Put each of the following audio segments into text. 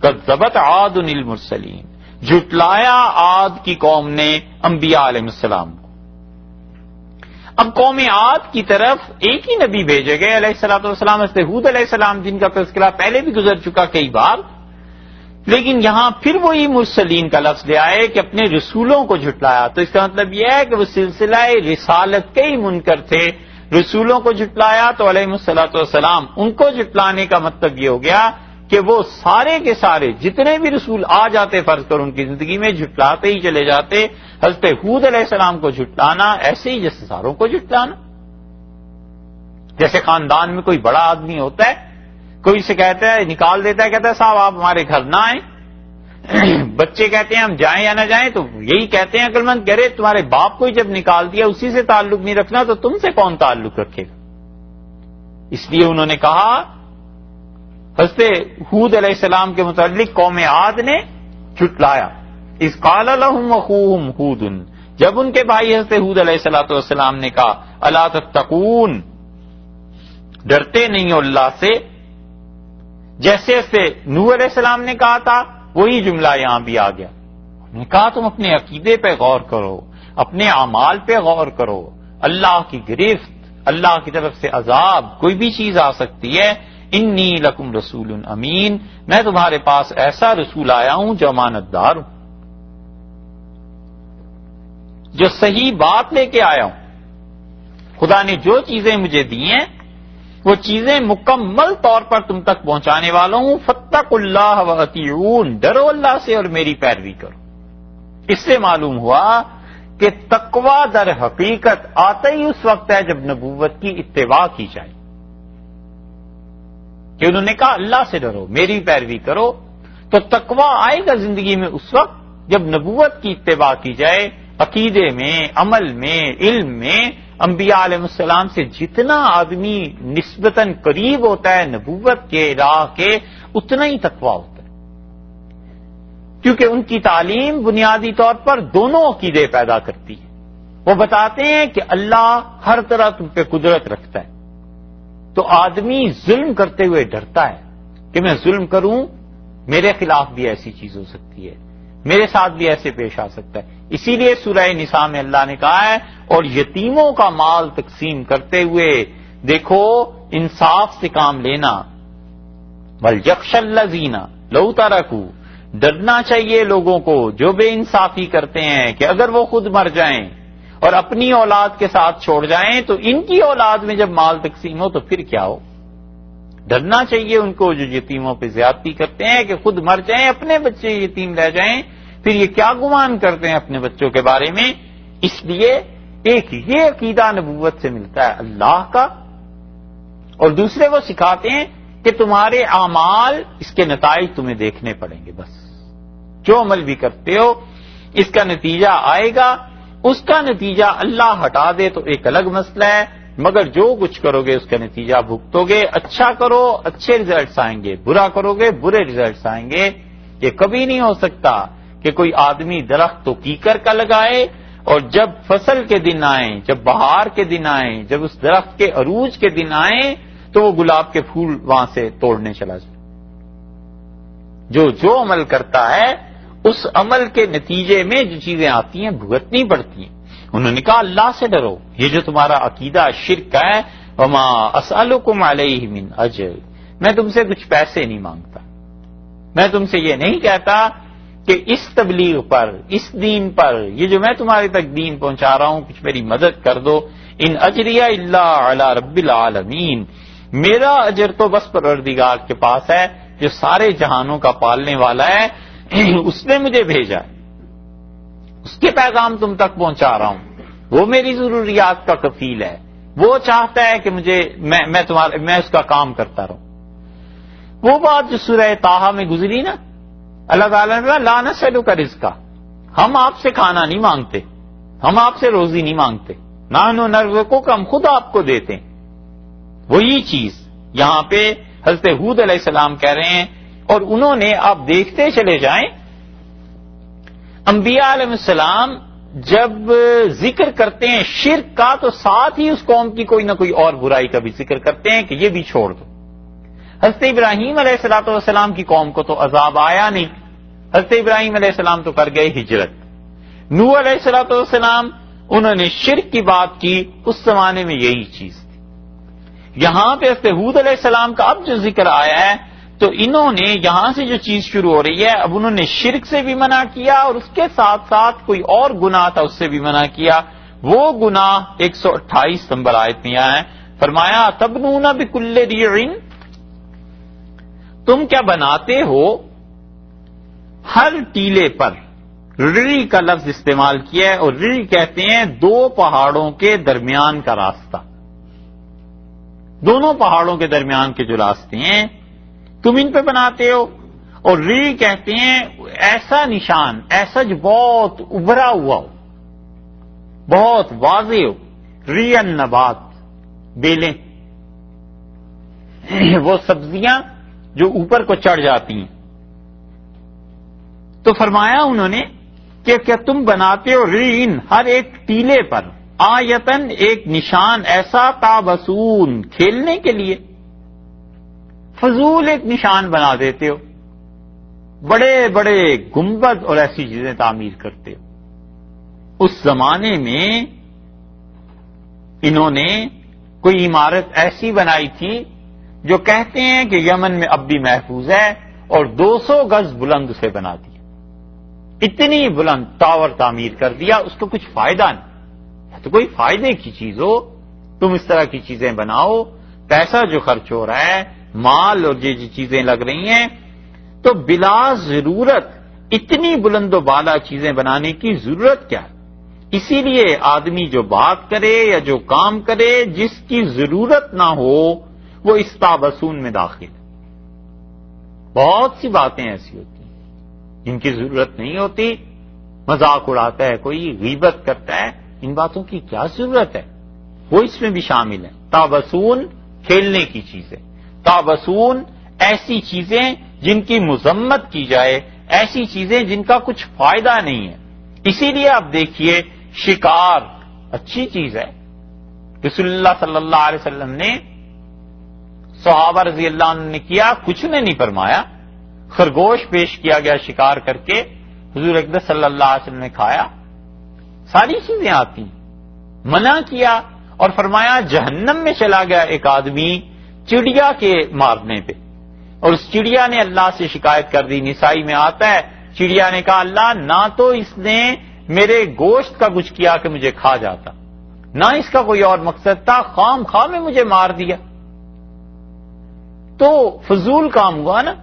کذبت عاد المرسلین، جھٹلایا عاد کی قوم نے انبیاء علیہ السلام کو۔ اب قوم عاد کی طرف ایک ہی نبی بھیجے گئے علیہ الصلوۃ والسلام، حضرت ہود علیہ السلام، جن کا تذکرہ پہلے بھی گزر چکا کئی بار، لیکن یہاں پھر وہی مرسلین کا لفظ لے آئے کہ اپنے رسولوں کو جھٹلایا۔ تو اس کا مطلب یہ ہے کہ وہ سلسلہ رسالت کے ہی منکر تھے، رسولوں کو جھٹلایا تو علیہ الصلوۃ والسلام ان کو جھٹلانے کا مطلب یہ ہو گیا کہ وہ سارے کے سارے جتنے بھی رسول آ جاتے فرض کر ان کی زندگی میں جھٹلاتے ہی چلے جاتے۔ حضرت ہود علیہ السلام کو جھٹلانا ایسے ہی جیسے ساروں کو جھٹلانا، جیسے خاندان میں کوئی بڑا آدمی ہوتا ہے، کوئی سے کہتا ہے، نکال دیتا ہے، کہتا ہے صاحب آپ ہمارے گھر نہ آئیں، بچے کہتے ہیں ہم جائیں یا نہ جائیں تو یہی کہتے ہیں عقل مند، کہہ رہے تمہارے باپ کو ہی جب نکال دیا اسی سے تعلق نہیں رکھنا تو تم سے کون تعلق رکھے گا؟ اس لیے انہوں نے کہا حضرت ہود علیہ السلام کے متعلق قوم عاد نے جھٹلایا۔ اذ قال لهم اخوهم ہود، جب ان کے بھائی حضرت ہود علیہ السلام نے کہا الا تتقون، ڈرتے نہیں ہو اللہ سے، جیسے نوح علیہ السلام نے کہا تھا وہی جملہ یہاں بھی آ گیا۔ انہوں نے کہا تم اپنے عقیدے پہ غور کرو، اپنے اعمال پہ غور کرو، اللہ کی گرفت، اللہ کی طرف سے عذاب، کوئی بھی چیز آ سکتی ہے۔ انی لکم رسول امین، میں تمہارے پاس ایسا رسول آیا ہوں جو امانت دار ہوں، جو صحیح بات لے کے آیا ہوں۔ خدا نے جو چیزیں مجھے دی ہیں وہ چیزیں مکمل طور پر تم تک پہنچانے والا ہوں۔ فاتقوا اللہ واطیعون، ڈرو اللہ سے اور میری پیروی کرو۔ اس سے معلوم ہوا کہ تقوی در حقیقت آتا ہی اس وقت ہے جب نبوت کی اتباع کی جائے، کہ انہوں نے کہا اللہ سے ڈرو میری پیروی کرو، تو تقوی آئے گا زندگی میں اس وقت جب نبوت کی اتباع کی جائے۔ عقیدے میں، عمل میں، علم میں انبیاء علیہ السلام سے جتنا آدمی نسبتاً قریب ہوتا ہے نبوت کے راہ کے، اتنا ہی تقوی ہوتا ہے، کیونکہ ان کی تعلیم بنیادی طور پر دونوں عقیدے پیدا کرتی ہے۔ وہ بتاتے ہیں کہ اللہ ہر طرح تم پہ قدرت رکھتا ہے، تو آدمی ظلم کرتے ہوئے ڈرتا ہے کہ میں ظلم کروں، میرے خلاف بھی ایسی چیز ہو سکتی ہے، میرے ساتھ بھی ایسے پیش آ سکتا ہے۔ اسی لیے سورہ نساء میں اللہ نے کہا ہے اور یتیموں کا مال تقسیم کرتے ہوئے دیکھو انصاف سے کام لینا۔ وَلْيَخْشَ الَّذِينَ لَوْ تَرَكُوا، ڈرنا چاہیے لوگوں کو جو بے انصافی کرتے ہیں کہ اگر وہ خود مر جائیں اور اپنی اولاد کے ساتھ چھوڑ جائیں تو ان کی اولاد میں جب مال تقسیم ہو تو پھر کیا ہو۔ ڈرنا چاہیے ان کو جو یتیموں پہ زیادتی کرتے ہیں کہ خود مر جائیں، اپنے بچے یتیم رہ جائیں، پھر یہ کیا گمان کرتے ہیں اپنے بچوں کے بارے میں۔ اس لیے ایک یہ عقیدہ نبوت سے ملتا ہے اللہ کا، اور دوسرے وہ سکھاتے ہیں کہ تمہارے اعمال اس کے نتائج تمہیں دیکھنے پڑیں گے، بس جو عمل بھی کرتے ہو اس کا نتیجہ آئے گا، اس کا نتیجہ اللہ ہٹا دے تو ایک الگ مسئلہ ہے، مگر جو کچھ کرو گے اس کا نتیجہ بھگتو گے۔ اچھا کرو اچھے ریزلٹس آئیں گے، برا کرو گے برے ریزلٹس آئیں گے۔ یہ کبھی نہیں ہو سکتا کہ کوئی آدمی درخت تو کیکر کا لگائے اور جب فصل کے دن آئیں، جب بہار کے دن آئیں، جب اس درخت کے عروج کے دن آئیں تو وہ گلاب کے پھول وہاں سے توڑنے چلا جائے۔ جو عمل کرتا ہے اس عمل کے نتیجے میں جو چیزیں آتی ہیں بھگتنی پڑتی ہیں۔ انہوں نے کہا اللہ سے ڈرو، یہ جو تمہارا عقیدہ شرک کا ہے، وما اسألکم علیہ من اجر، میں تم سے کچھ پیسے نہیں مانگتا، میں تم سے یہ نہیں کہتا کہ اس تبلیغ پر، اس دین پر، یہ جو میں تمہارے تک دین پہنچا رہا ہوں کچھ میری مدد کر دو۔ ان اجریہ الا علی رب العالمین، میرا اجر تو بس پروردگار کے پاس ہے جو سارے جہانوں کا پالنے والا ہے، اس نے مجھے بھیجا ہے، اس کے پیغام تم تک پہنچا رہا ہوں، وہ میری ضروریات کا کفیل ہے، وہ چاہتا ہے کہ میں اس کا کام کرتا رہوں۔ وہ بات جو سورہ طٰہٰ میں گزری نا، اللہ تعالیٰ نے لا نسألک رزقا، ہم آپ سے کھانا نہیں مانگتے، ہم آپ سے روزی نہیں مانگتے، نحن نرزقک، ہم خود آپ کو دیتے ہیں۔ وہی چیز یہاں پہ حضرت ہود علیہ السلام کہہ رہے ہیں، اور انہوں نے آپ دیکھتے چلے جائیں انبیاء علیہ السلام جب ذکر کرتے ہیں شرک کا تو ساتھ ہی اس قوم کی کوئی نہ کوئی اور برائی کا بھی ذکر کرتے ہیں کہ یہ بھی چھوڑ دو۔ حضرت ابراہیم علیہ الصلوۃ والسلام کی قوم کو تو عذاب آیا نہیں، حضرت ابراہیم علیہ السلام تو کر گئے ہجرت. نوح علیہ الصلوۃ والسلام انہوں نے شرک کی بات کی، اس زمانے میں یہی چیز تھی. یہاں پہ حضرت ہود علیہ السلام کا اب جو ذکر آیا ہے تو انہوں نے یہاں سے جو چیز شروع ہو رہی ہے، اب انہوں نے شرک سے بھی منع کیا اور اس کے ساتھ ساتھ کوئی اور گناہ تھا اس سے بھی منع کیا. وہ گناہ 128 نمبر آیت میں آیا ہے، فرمایا تبنون بکل ریع، تم کیا بناتے ہو ہر ٹیلے پر. ری کا لفظ استعمال کیا ہے اور ری کہتے ہیں دو پہاڑوں کے درمیان کا راستہ، دونوں پہاڑوں کے درمیان کے جو راستے ہیں تم ان پہ بناتے ہو. اور ری کہتے ہیں ایسا نشان، ایسا جو بہت ابھرا ہوا ہو، بہت واضح ہو. ری النبات، بیلیں، وہ سبزیاں جو اوپر کو چڑھ جاتی ہیں. تو فرمایا انہوں نے کہ کیا تم بناتے ہو رین ہر ایک ٹیلے پر، آیتن ایک نشان ایسا، تابسون کھیلنے کے لیے، فضول ایک نشان بنا دیتے ہو، بڑے بڑے گنبد اور ایسی چیزیں تعمیر کرتے ہو. اس زمانے میں انہوں نے کوئی عمارت ایسی بنائی تھی جو کہتے ہیں کہ یمن میں اب بھی محفوظ ہے، اور 200 گز بلند اسے بنا دیا. اتنی بلند ٹاور تعمیر کر دیا، اس کو کچھ فائدہ نہیں. تو کوئی فائدے کی چیز ہو، تم اس طرح کی چیزیں بناؤ، پیسہ جو خرچ ہو رہا ہے، مال اور جو چیزیں لگ رہی ہیں، تو بلا ضرورت اتنی بلند و بالا چیزیں بنانے کی ضرورت کیا ہے؟ اسی لیے آدمی جو بات کرے یا جو کام کرے جس کی ضرورت نہ ہو وہ اس تابسون میں داخل ہے. بہت سی باتیں ایسی ہوتی ہیں جن کی ضرورت نہیں ہوتی، مذاق اڑاتا ہے کوئی، غیبت کرتا ہے، ان باتوں کی کیا ضرورت ہے؟ وہ اس میں بھی شامل ہے. تابسون کھیلنے کی چیزیں، تابسون ایسی چیزیں جن کی مذمت کی جائے، ایسی چیزیں جن کا کچھ فائدہ نہیں ہے. اسی لیے آپ دیکھیے شکار اچھی چیز ہے. رسول اللہ صلی اللہ علیہ وسلم نے، صحابہ رضی اللہ عنہ نے کیا، کچھ نے نہیں فرمایا. خرگوش پیش کیا گیا شکار کر کے، حضور اقدس صلی اللہ علیہ وسلم نے کھایا. ساری چیزیں آتی ہیں. منع کیا اور فرمایا جہنم میں چلا گیا ایک آدمی چڑیا کے مارنے پہ، اور اس چڑیا نے اللہ سے شکایت کر دی. نسائی میں آتا ہے چڑیا نے کہا اللہ نہ تو اس نے میرے گوشت کا کچھ کیا کہ مجھے کھا جاتا، نہ اس کا کوئی اور مقصد تھا، خام خواہ میں مجھے مار دیا. تو فضول کام ہوا نا.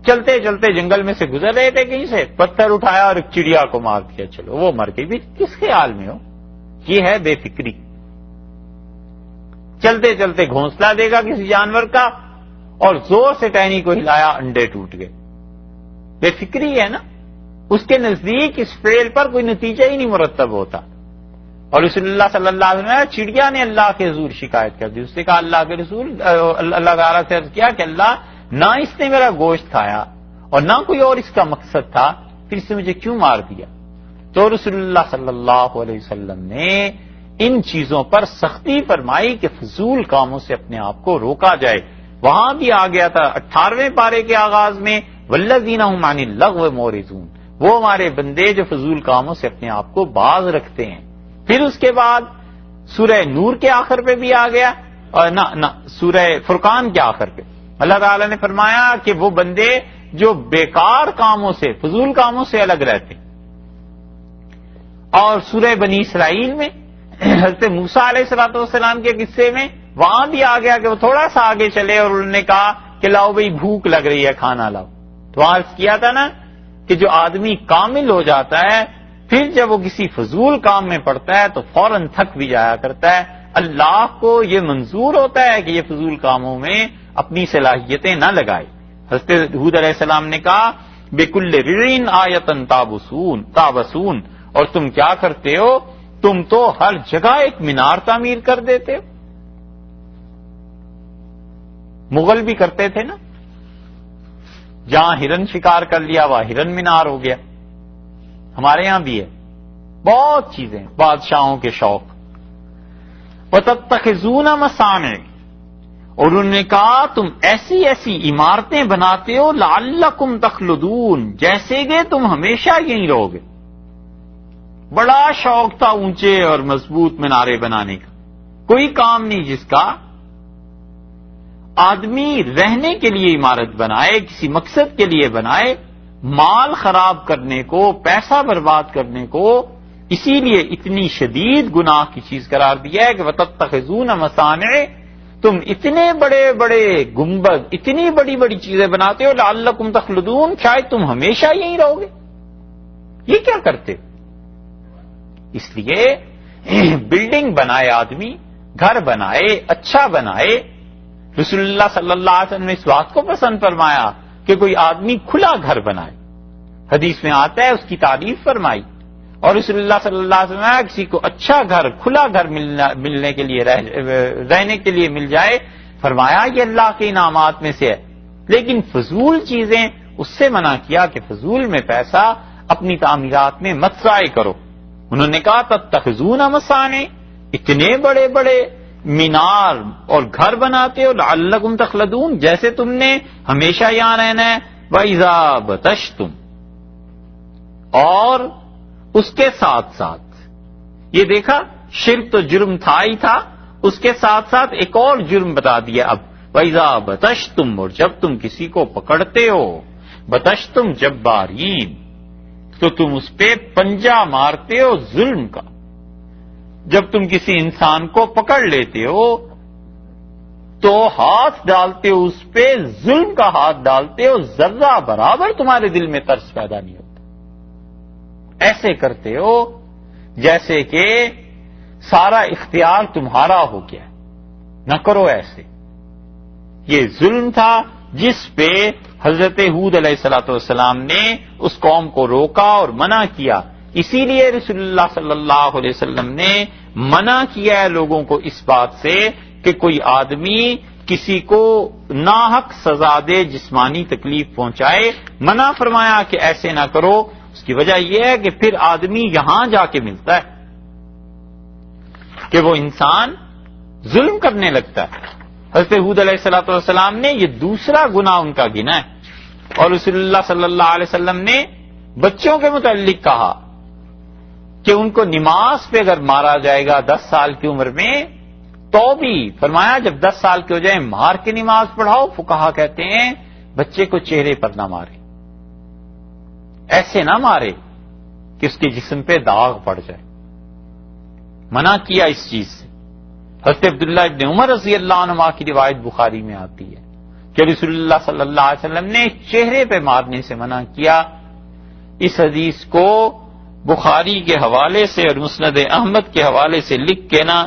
چلتے چلتے جنگل میں سے گزر رہے تھے، کہیں سے پتھر اٹھایا اور ایک چڑیا کو مار دیا. چلو وہ مر گئی، بھی کس خیال میں ہو؟ یہ ہے بے فکری. چلتے چلتے گھونسلہ دے گا کسی جانور کا اور زور سے ٹہنی کو ہلایا، انڈے ٹوٹ گئے. بے فکری ہے نا. اس کے نزدیک اس فعل پر کوئی نتیجہ ہی نہیں مرتب ہوتا. اور رسول اللہ صلی اللہ علیہ وسلم چڑیا نے اللہ کے حضور شکایت کر دی. اس نے کہا اللہ کے رسول، اللہ تعالیٰ سے عرض کیا کہ اللہ نہ اس نے میرا گوشت کھایا اور نہ کوئی اور اس کا مقصد تھا، پھر اس نے مجھے کیوں مار دیا؟ تو رسول اللہ صلی اللہ علیہ وسلم نے ان چیزوں پر سختی فرمائی کہ فضول کاموں سے اپنے آپ کو روکا جائے. وہاں بھی آ گیا تھا 18ویں پارے کے آغاز میں والذین ھم عن اللغو معرضون، وہ ہمارے بندے جو فضول کاموں سے اپنے آپ کو باز رکھتے ہیں. پھر اس کے بعد سورہ نور کے آخر پہ بھی آ گیا، اور نہ سورہ فرقان کے آخر پہ اللہ تعالیٰ نے فرمایا کہ وہ بندے جو بیکار کاموں سے، فضول کاموں سے الگ رہتے. اور سورہ بنی اسرائیل میں حضرت موسیٰ علیہ السلام کے قصے میں وہاں بھی آ گیا کہ وہ تھوڑا سا آگے چلے اور انہوں نے کہا کہ لاؤ بھئی بھوک لگ رہی ہے، کھانا لاؤ. تو وہاں عرض کیا تھا نا کہ جو آدمی کامل ہو جاتا ہے پھر جب وہ کسی فضول کام میں پڑتا ہے تو فوراً تھک بھی جایا کرتا ہے. اللہ کو یہ منظور ہوتا ہے کہ یہ فضول کاموں میں اپنی صلاحیتیں نہ لگائے. حضرت ہود علیہ السلام نے کہا بِكُلِّ رِعٍ آیَةً تَابَسُونَ، اور تم کیا کرتے ہو؟ تم تو ہر جگہ ایک مینار تعمیر کر دیتے ہو. مغل بھی کرتے تھے نا، جہاں ہرن شکار کر لیا وہاں ہرن مینار ہو گیا. ہمارے یہاں بھی ہے بہت چیزیں، بادشاہوں کے شوق. وَتَتَّخِذُونَ مَصَانِعَ، اور انہوں نے کہا تم ایسی ایسی عمارتیں بناتے ہو لعلکم تخلدون، جیسے کہ تم ہمیشہ یہیں رہو گے۔ بڑا شوق تھا اونچے اور مضبوط مینارے بنانے کا، کوئی کام نہیں جس کا آدمی رہنے کے لیے عمارت بنائے، کسی مقصد کے لیے بنائے، مال خراب کرنے کو، پیسہ برباد کرنے کو اسی لیے اتنی شدید گناہ کی چیز قرار دیا ہے کہ وَتَتَّخِذُونَ مَصَانِعَ، تم اتنے بڑے بڑے گنبد، اتنی بڑی بڑی چیزیں بناتے ہو لعلکم تخلدون، شاید تم ہمیشہ یہیں رہو گے۔ یہ کیا کرتے؟ اس لیے بلڈنگ بنائے، آدمی گھر بنائے، اچھا بنائے۔ رسول اللہ صلی اللہ علیہ وسلم نے اس بات کو پسند فرمایا کہ کوئی آدمی کھلا گھر بنائے، حدیث میں آتا ہے، اس کی تعریف فرمائی۔ اور رسول اللہ صلی اللہ علیہ وسلم نے کسی کو اچھا گھر، کھلا گھر ملنے کے لیے، رہنے کے لیے مل جائے، فرمایا یہ اللہ کے انعامات میں سے ہے۔ لیکن فضول چیزیں اس سے منع کیا کہ فضول میں پیسہ اپنی تعمیرات میں مت ضائع کرو۔ انہوں نے کہا تتخذون مصانع، اتنے بڑے بڑے مینار اور گھر بناتے ہو لعلکم تخلدون، جیسے تم نے ہمیشہ یہاں رہنا ہے۔ وَإِذَا بَطَشْتُمْ، اور اس کے ساتھ ساتھ یہ دیکھا شرک تو جرم تھا ہی تھا، اس کے ساتھ ساتھ ایک اور جرم بتا دیا اب، وَإِذَا بَطَشْتُمْ، اور جب تم کسی کو پکڑتے ہو، بطشتم جبارین، تو تم اس پہ پنجہ مارتے ہو ظلم کا۔ جب تم کسی انسان کو پکڑ لیتے ہو تو ہاتھ ڈالتے ہو اس پہ، ظلم کا ہاتھ ڈالتے ہو، ذرہ برابر تمہارے دل میں ترس پیدا نہیں ہوتا۔ ایسے کرتے ہو جیسے کہ سارا اختیار تمہارا ہو گیا، نہ کرو ایسے۔ یہ ظلم تھا جس پہ حضرت ہود علیہ السلام نے اس قوم کو روکا اور منع کیا۔ اسی لیے رسول اللہ صلی اللہ علیہ وسلم نے منع کیا ہے لوگوں کو اس بات سے کہ کوئی آدمی کسی کو ناحق سزا دے، جسمانی تکلیف پہنچائے، منع فرمایا کہ ایسے نہ کرو۔ اس کی وجہ یہ ہے کہ پھر آدمی یہاں جا کے ملتا ہے کہ وہ انسان ظلم کرنے لگتا ہے۔ حضرت ہود علیہ السلام نے یہ دوسرا گناہ ان کا گنا ہے، اور رسول اللہ صلی اللہ علیہ وسلم نے بچوں کے متعلق کہا کہ ان کو نماز پہ اگر مارا جائے گا 10 سال کی عمر میں تو بھی، فرمایا جب 10 سال کے ہو جائیں مار کے نماز پڑھاؤ۔ فقہا کہتے ہیں بچے کو چہرے پر نہ مارے، ایسے نہ مارے کہ اس کے جسم پہ داغ پڑ جائے، منع کیا اس چیز سے۔ حضرت عبداللہ ابن عمر رضی اللہ عنہ کی روایت بخاری میں آتی ہے کہ رسول اللہ صلی اللہ علیہ وسلم نے چہرے پہ مارنے سے منع کیا۔ اس حدیث کو بخاری کے حوالے سے اور مسند احمد کے حوالے سے لکھ کے نا،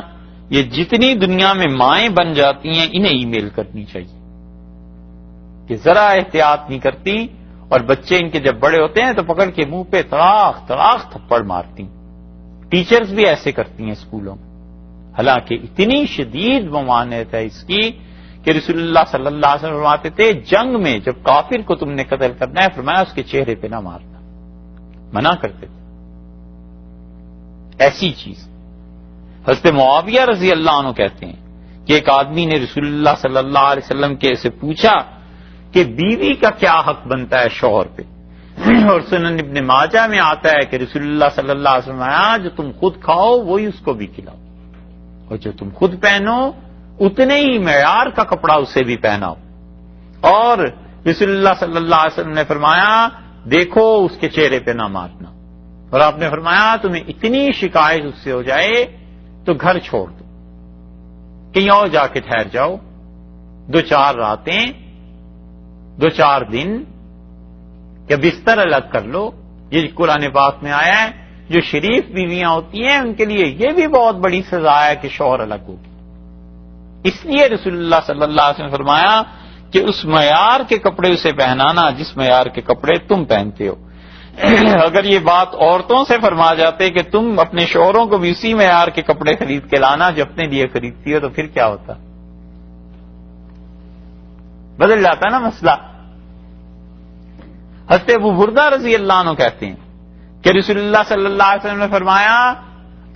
یہ جتنی دنیا میں مائیں بن جاتی ہیں انہیں ای میل کرنی چاہیے کہ ذرا احتیاط نہیں کرتی، اور بچے ان کے جب بڑے ہوتے ہیں تو پکڑ کے منہ پہ تڑاخ تڑاخ تھپڑ مارتی، ٹیچرز بھی ایسے کرتی ہیں اسکولوں میں۔ حالانکہ اتنی شدید ممانعت ہے اس کی کہ رسول اللہ صلی اللہ علیہ وسلم فرماتے تھے جنگ میں جب کافر کو تم نے قتل کرنا ہے، فرمایا اس کے چہرے پہ نہ مارنا، منع کرتے تھے ایسی چیز۔ حضرت معاویہ رضی اللہ عنہ کہتے ہیں کہ ایک آدمی نے رسول اللہ صلی اللہ علیہ وسلم کے سے پوچھا کہ بیوی کا کیا حق بنتا ہے شوہر پہ، اور سنن ابن ماجہ میں آتا ہے کہ رسول اللہ صلی اللہ علیہ وسلم آیا جو تم خود کھاؤ وہی اس کو بھی کھلاؤ، اور جو تم خود پہنو اتنے ہی معیار کا کپڑا اسے بھی پہناؤ۔ اور رسول اللہ صلی اللہ علیہ وسلم نے فرمایا دیکھو اس کے چہرے پہ نہ مارنا، اور آپ نے فرمایا تمہیں اتنی شکایت اس سے ہو جائے تو گھر چھوڑ دو، کہیں اور جا کے ٹھہر جاؤ، 2-4 راتیں 2-4 دن، یا بستر الگ کر لو۔ یہ قرآن پاک میں آیا ہے جو شریف بیویاں ہوتی ہیں ان کے لیے یہ بھی بہت بڑی سزا ہے کہ شوہر الگ ہوگی۔ اس لیے رسول اللہ صلی اللہ علیہ وسلم نے فرمایا کہ اس معیار کے کپڑے اسے پہنانا جس معیار کے کپڑے تم پہنتے ہو۔ اگر یہ بات عورتوں سے فرما جاتے کہ تم اپنے شوہروں کو بھی اسی معیار کے کپڑے خرید کے لانا جو اپنے لیے خریدتی ہو، تو پھر کیا ہوتا؟ بدل جاتا نا مسئلہ۔ حضرت ابو بردہ رضی اللہ عنہ کہتے ہیں کہ رسول اللہ صلی اللہ علیہ وسلم نے فرمایا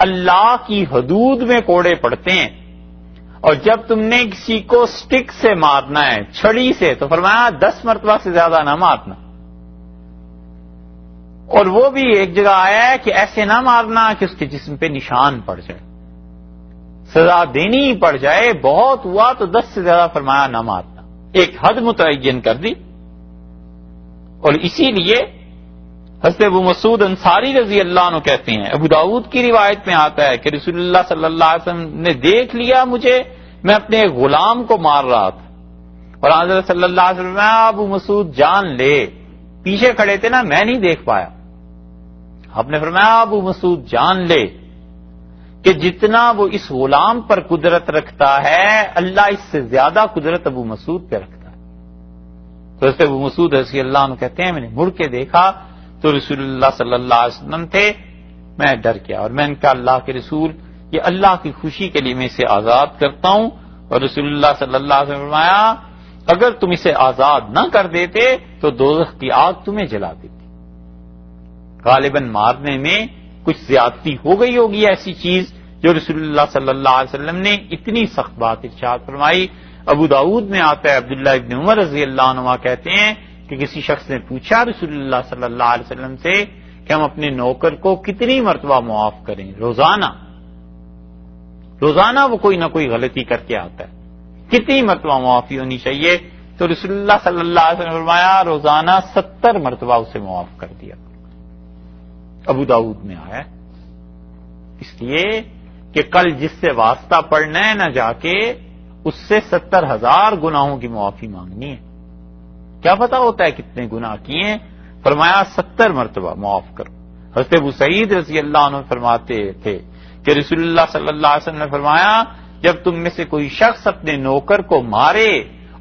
اللہ کی حدود میں کوڑے پڑتے ہیں، اور جب تم نے کسی کو سٹک سے مارنا ہے، چھڑی سے، تو فرمایا 10 مرتبہ سے زیادہ نہ مارنا. اور وہ بھی ایک جگہ آیا ہے کہ ایسے نہ مارنا کہ اس کے جسم پہ نشان پڑ جائے، سزا دینی ہی پڑ جائے. بہت ہوا تو 10 سے زیادہ فرمایا نہ مارنا، ایک حد متعین کر دی. اور اسی لیے حضرت ابو مسعود انصاری رضی اللہ عنہ کہتے ہیں، ابو داؤد کی روایت میں آتا ہے کہ رسول اللہ صلی اللہ علیہ وسلم نے دیکھ لیا مجھے، میں اپنے غلام کو مار رہا تھا، اور حضرت صلی اللہ علیہ وسلم ابو مسعود جان لے، پیچھے کھڑے تھے نا، میں نہیں دیکھ پایا. آپ نے فرمایا ابو مسعود جان لے کہ جتنا وہ اس غلام پر قدرت رکھتا ہے، اللہ اس سے زیادہ قدرت ابو مسعود پہ رکھتا ہے. تو حضرت ابو مسعود رضی اللہ عنہ کہتے ہیں، میں نے مڑ کے دیکھا تو رسول اللہ صلی اللہ علیہ وسلم تھے. میں ڈر گیا اور میں نے کہا اللہ کے رسول، یہ اللہ کی خوشی کے لیے میں اسے آزاد کرتا ہوں. اور رسول اللہ صلی اللہ علیہ وسلم نے فرمایا اگر تم اسے آزاد نہ کر دیتے تو دوزخ کی آگ تمہیں جلا دیتی. غالباً مارنے میں کچھ زیادتی ہو گئی ہوگی، ایسی چیز جو رسول اللہ صلی اللہ علیہ وسلم نے اتنی سخت بات ارشاد فرمائی. ابو داؤد میں آتا ہے، عبداللہ ابن عمر رضی اللہ عنہ کہتے ہیں کہ کسی شخص نے پوچھا رسول اللہ صلی اللہ علیہ وسلم سے کہ ہم اپنے نوکر کو کتنی مرتبہ معاف کریں؟ روزانہ وہ کوئی نہ کوئی غلطی کر کے آتا ہے، کتنی مرتبہ معافی ہونی چاہیے؟ تو رسول اللہ صلی اللہ علیہ وسلم نے فرمایا روزانہ 70 مرتبہ اسے معاف کر دیا. ابو داؤد میں آیا ہے. اس لیے کہ کل جس سے واسطہ پڑنا ہے نہ جا کے اس سے 70,000 گناہوں کی معافی مانگنی ہے. کیا پتا ہوتا ہے کتنے گناہ کیے ہیں؟ فرمایا 70 مرتبہ معاف کرو. حضرت ابو سعید رضی اللہ عنہ فرماتے تھے کہ رسول اللہ صلی اللہ علیہ وسلم نے فرمایا جب تم میں سے کوئی شخص اپنے نوکر کو مارے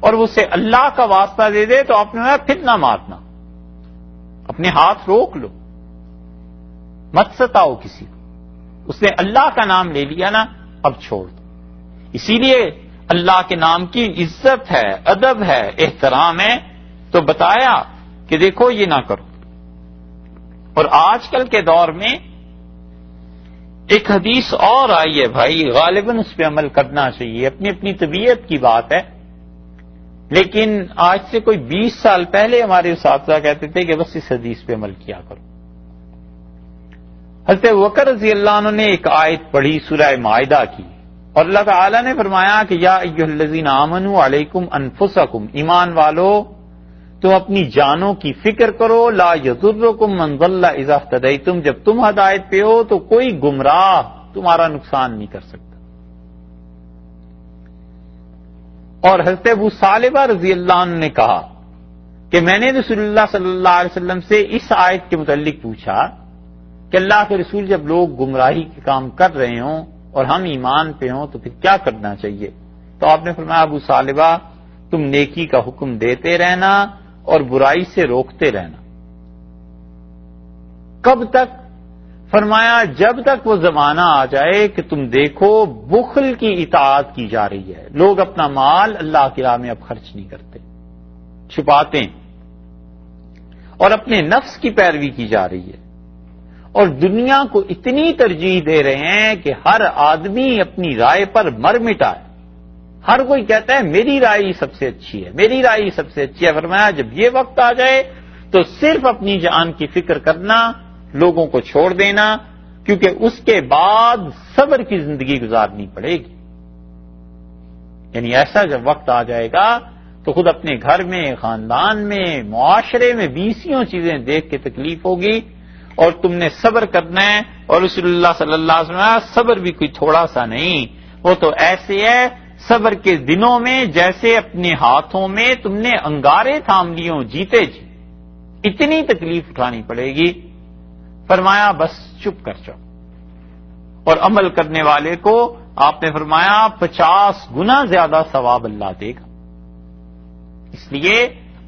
اور اسے اللہ کا واسطہ دے دے تو آپ نے فرمایا پھر نہ مارنا، اپنے ہاتھ روک لو، مت ستاؤ کسی کو. اس نے اللہ کا نام لے لیا نا، اب چھوڑ دو. اسی لیے اللہ کے نام کی عزت ہے، ادب ہے، احترام ہے، تو بتایا کہ دیکھو یہ نہ کرو. اور آج کل کے دور میں ایک حدیث اور آئی ہے بھائی، غالباً اس پہ عمل کرنا چاہیے، اپنی اپنی طبیعت کی بات ہے، لیکن آج سے کوئی 20 سال پہلے ہمارے اساتذہ کہتے تھے کہ بس اس حدیث پہ عمل کیا کرو. حضرت ابوبکر رضی اللہ عنہ نے ایک آیت پڑھی سورہ مائدہ کی، اور اللہ تعالیٰ نے فرمایا کہ یا ایھا الذین آمنوا علیکم انفسکم، ایمان والو تم اپنی جانوں کی فکر کرو، لا یضرکم من ضل اذا اہتدیتم، جب تم ہدایت پہ ہو تو کوئی گمراہ تمہارا نقصان نہیں کر سکتا. اور حضرت ابو ثعلبہ رضی اللہ عنہ نے کہا کہ میں نے رسول اللہ صلی اللہ علیہ وسلم سے اس آیت کے متعلق پوچھا کہ اللہ کے رسول جب لوگ گمراہی کے کام کر رہے ہوں اور ہم ایمان پہ ہوں تو پھر کیا کرنا چاہیے؟ تو آپ نے فرمایا ابو ثعلبہ تم نیکی کا حکم دیتے رہنا اور برائی سے روکتے رہنا. کب تک؟ فرمایا جب تک وہ زمانہ آ جائے کہ تم دیکھو بخل کی اطاعت کی جا رہی ہے، لوگ اپنا مال اللہ کی راہ میں اب خرچ نہیں کرتے، چھپاتے ہیں، اور اپنے نفس کی پیروی کی جا رہی ہے، اور دنیا کو اتنی ترجیح دے رہے ہیں کہ ہر آدمی اپنی رائے پر مر مٹا ہے. ہر کوئی کہتا ہے میری رائے سب سے اچھی ہے، میری رائے سب سے اچھی ہے. فرمایا جب یہ وقت آ جائے تو صرف اپنی جان کی فکر کرنا، لوگوں کو چھوڑ دینا، کیونکہ اس کے بعد صبر کی زندگی گزارنی پڑے گی. یعنی ایسا جب وقت آ جائے گا تو خود اپنے گھر میں، خاندان میں، معاشرے میں 20 چیزیں دیکھ کے تکلیف ہوگی، اور تم نے صبر کرنا ہے. اور رسول اللہ صلی اللہ علیہ وسلم صبر بھی کوئی تھوڑا سا نہیں، وہ تو ایسے ہے صبر کے دنوں میں جیسے اپنے ہاتھوں میں تم نے انگارے تھام لیوں جیتے جی، اتنی تکلیف اٹھانی پڑے گی. فرمایا بس چپ کر جاؤ. اور عمل کرنے والے کو آپ نے فرمایا 50 گنا زیادہ ثواب اللہ دے گا. اس لیے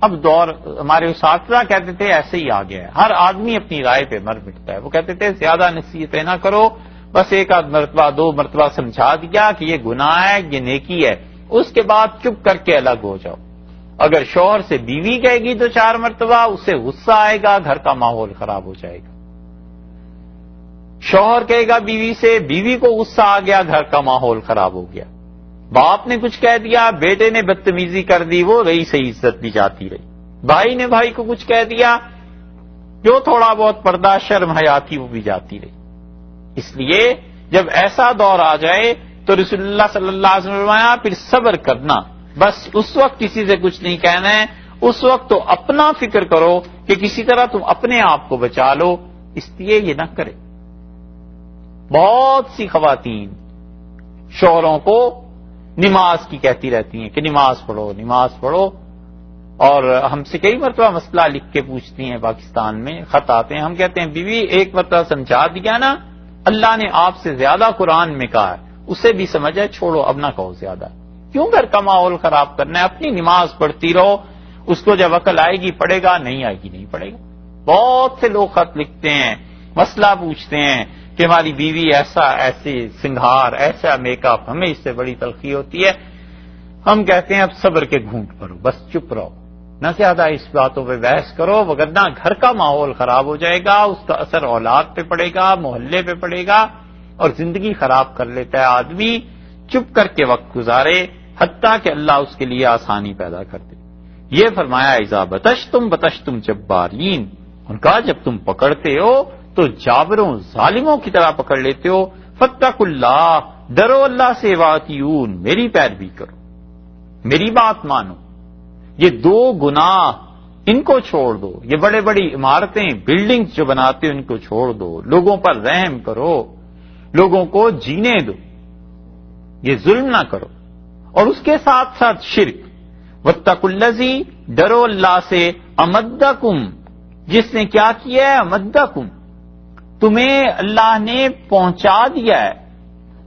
اب دور ہمارے اساتذہ کہتے تھے ایسے ہی آ گیا ہے، ہر آدمی اپنی رائے پہ مر مٹتا ہے. وہ کہتے تھے زیادہ نصیحتیں نہ کرو، بس 1 مرتبہ 2 مرتبہ سمجھا دیا کہ یہ گناہ ہے، یہ نیکی ہے، اس کے بعد چپ کر کے الگ ہو جاؤ. اگر شوہر سے بیوی کہے گی تو 4 مرتبہ اسے غصہ آئے گا، گھر کا ماحول خراب ہو جائے گا. شوہر کہے گا بیوی سے، بیوی کو غصہ آ گیا، گھر کا ماحول خراب ہو گیا. باپ نے کچھ کہہ دیا، بیٹے نے بدتمیزی کر دی، وہ رہی صحیح عزت بھی جاتی رہی. بھائی نے بھائی کو کچھ کہہ دیا، جو تھوڑا بہت پردہ شرم حیا تھی وہ بھی جاتی رہی. اس لیے جب ایسا دور آ جائے تو رسول اللہ صلی اللہ علیہ وسلم نے فرمایا پھر صبر کرنا، بس اس وقت کسی سے کچھ نہیں کہنا ہے، اس وقت تو اپنا فکر کرو کہ کسی طرح تم اپنے آپ کو بچا لو. اس لیے یہ نہ کرے. بہت سی خواتین شوہروں کو نماز کی کہتی رہتی ہیں کہ نماز پڑھو نماز پڑھو، اور ہم سے کئی مرتبہ مسئلہ لکھ کے پوچھتی ہیں، پاکستان میں خط آتے ہیں، ہم کہتے ہیں بیوی ایک مرتبہ سمجھا دیا نا، اللہ نے آپ سے زیادہ قرآن میں کہا ہے، اسے بھی سمجھا، چھوڑو اب نہ کہو زیادہ. کیوں گھر کا ماحول خراب کرنا ہے؟ اپنی نماز پڑھتی رہو، اس کو جب عقل آئے گی پڑھے گا، نہیں آئے گی نہیں پڑھے گا. بہت سے لوگ خط لکھتے ہیں، مسئلہ پوچھتے ہیں کہ ہماری بیوی ایسے سنگھار، ایسا میک اپ، ہمیں اس سے بڑی تلخی ہوتی ہے. ہم کہتے ہیں اب صبر کے گھونٹ بھرو، بس چپ رہو، نہ زیادہ اس باتوں پہ بحث کرو، وگرنہ گھر کا ماحول خراب ہو جائے گا، اس کا اثر اولاد پہ پڑے گا، محلے پہ پڑے گا، اور زندگی خراب کر لیتا ہے آدمی. چپ کر کے وقت گزارے حتیٰ کہ اللہ اس کے لیے آسانی پیدا کر دے. یہ فرمایا اذا بطشتم جبارین، ان کا جب تم پکڑتے ہو تو جابروں ظالموں کی طرح پکڑ لیتے ہو. فاتقوا اللہ، ڈرو اللہ سے، واتیون، میری پیروی کرو، میری بات مانو. یہ دو گناہ ان کو چھوڑ دو، یہ بڑے بڑی عمارتیں بلڈنگز جو بناتے ہو ان کو چھوڑ دو، لوگوں پر رحم کرو، لوگوں کو جینے دو، یہ ظلم نہ کرو. اور اس کے ساتھ ساتھ شرک. واتقوا الذی، ڈرو اللہ سے، امدکم، جس نے کیا کیا ہے، امدکم، تمہیں اللہ نے پہنچا دیا ہے،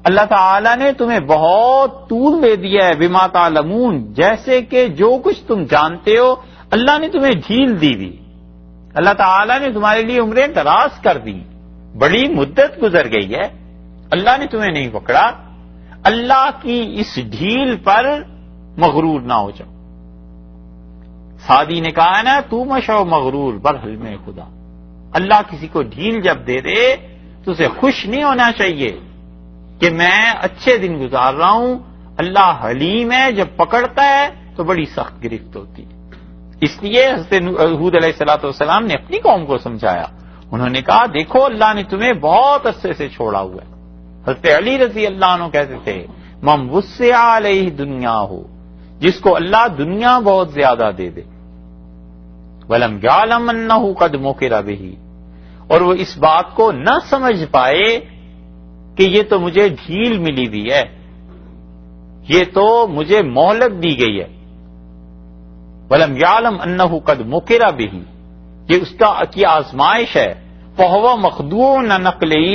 اللہ تعالیٰ نے تمہیں بہت طول دے دیا ہے، بما تعلمون، جیسے کہ جو کچھ تم جانتے ہو اللہ نے تمہیں ڈھیل دی ہوئی، اللہ تعالیٰ نے تمہارے لیے عمریں دراز کر دی، بڑی مدت گزر گئی ہے، اللہ نے تمہیں نہیں پکڑا. اللہ کی اس ڈھیل پر مغرور نہ ہو جاؤ. سعدی نے کہا ہے نا، تو مشو مغرور برحل میں خدا. اللہ کسی کو ڈھیل جب دے دے تو اسے خوش نہیں ہونا چاہیے کہ میں اچھے دن گزار رہا ہوں. اللہ حلیم ہے، جب پکڑتا ہے تو بڑی سخت گرفت ہوتی ہے. اس لیے حضرت ہود علیہ الصلوۃ والسلام نے اپنی قوم کو سمجھایا. انہوں نے کہا دیکھو اللہ نے تمہیں بہت عرصے سے چھوڑا ہوا ہے. حضرت علی رضی اللہ عنہ کہتے تھے من وسع علیہ دنیا ہو، جس کو اللہ دنیا بہت زیادہ دے دے، ولم یعلم انہ قد مکر بہ، اور وہ اس بات کو نہ سمجھ پائے کہ یہ تو مجھے ڈھیل ملی ہوئی ہے، یہ تو مجھے مہلت دی گئی ہے. ولم یعلم انہ قد مکر بہ، یہ اس کی آزمائش ہے. فہو مخدوع عن عقلہ،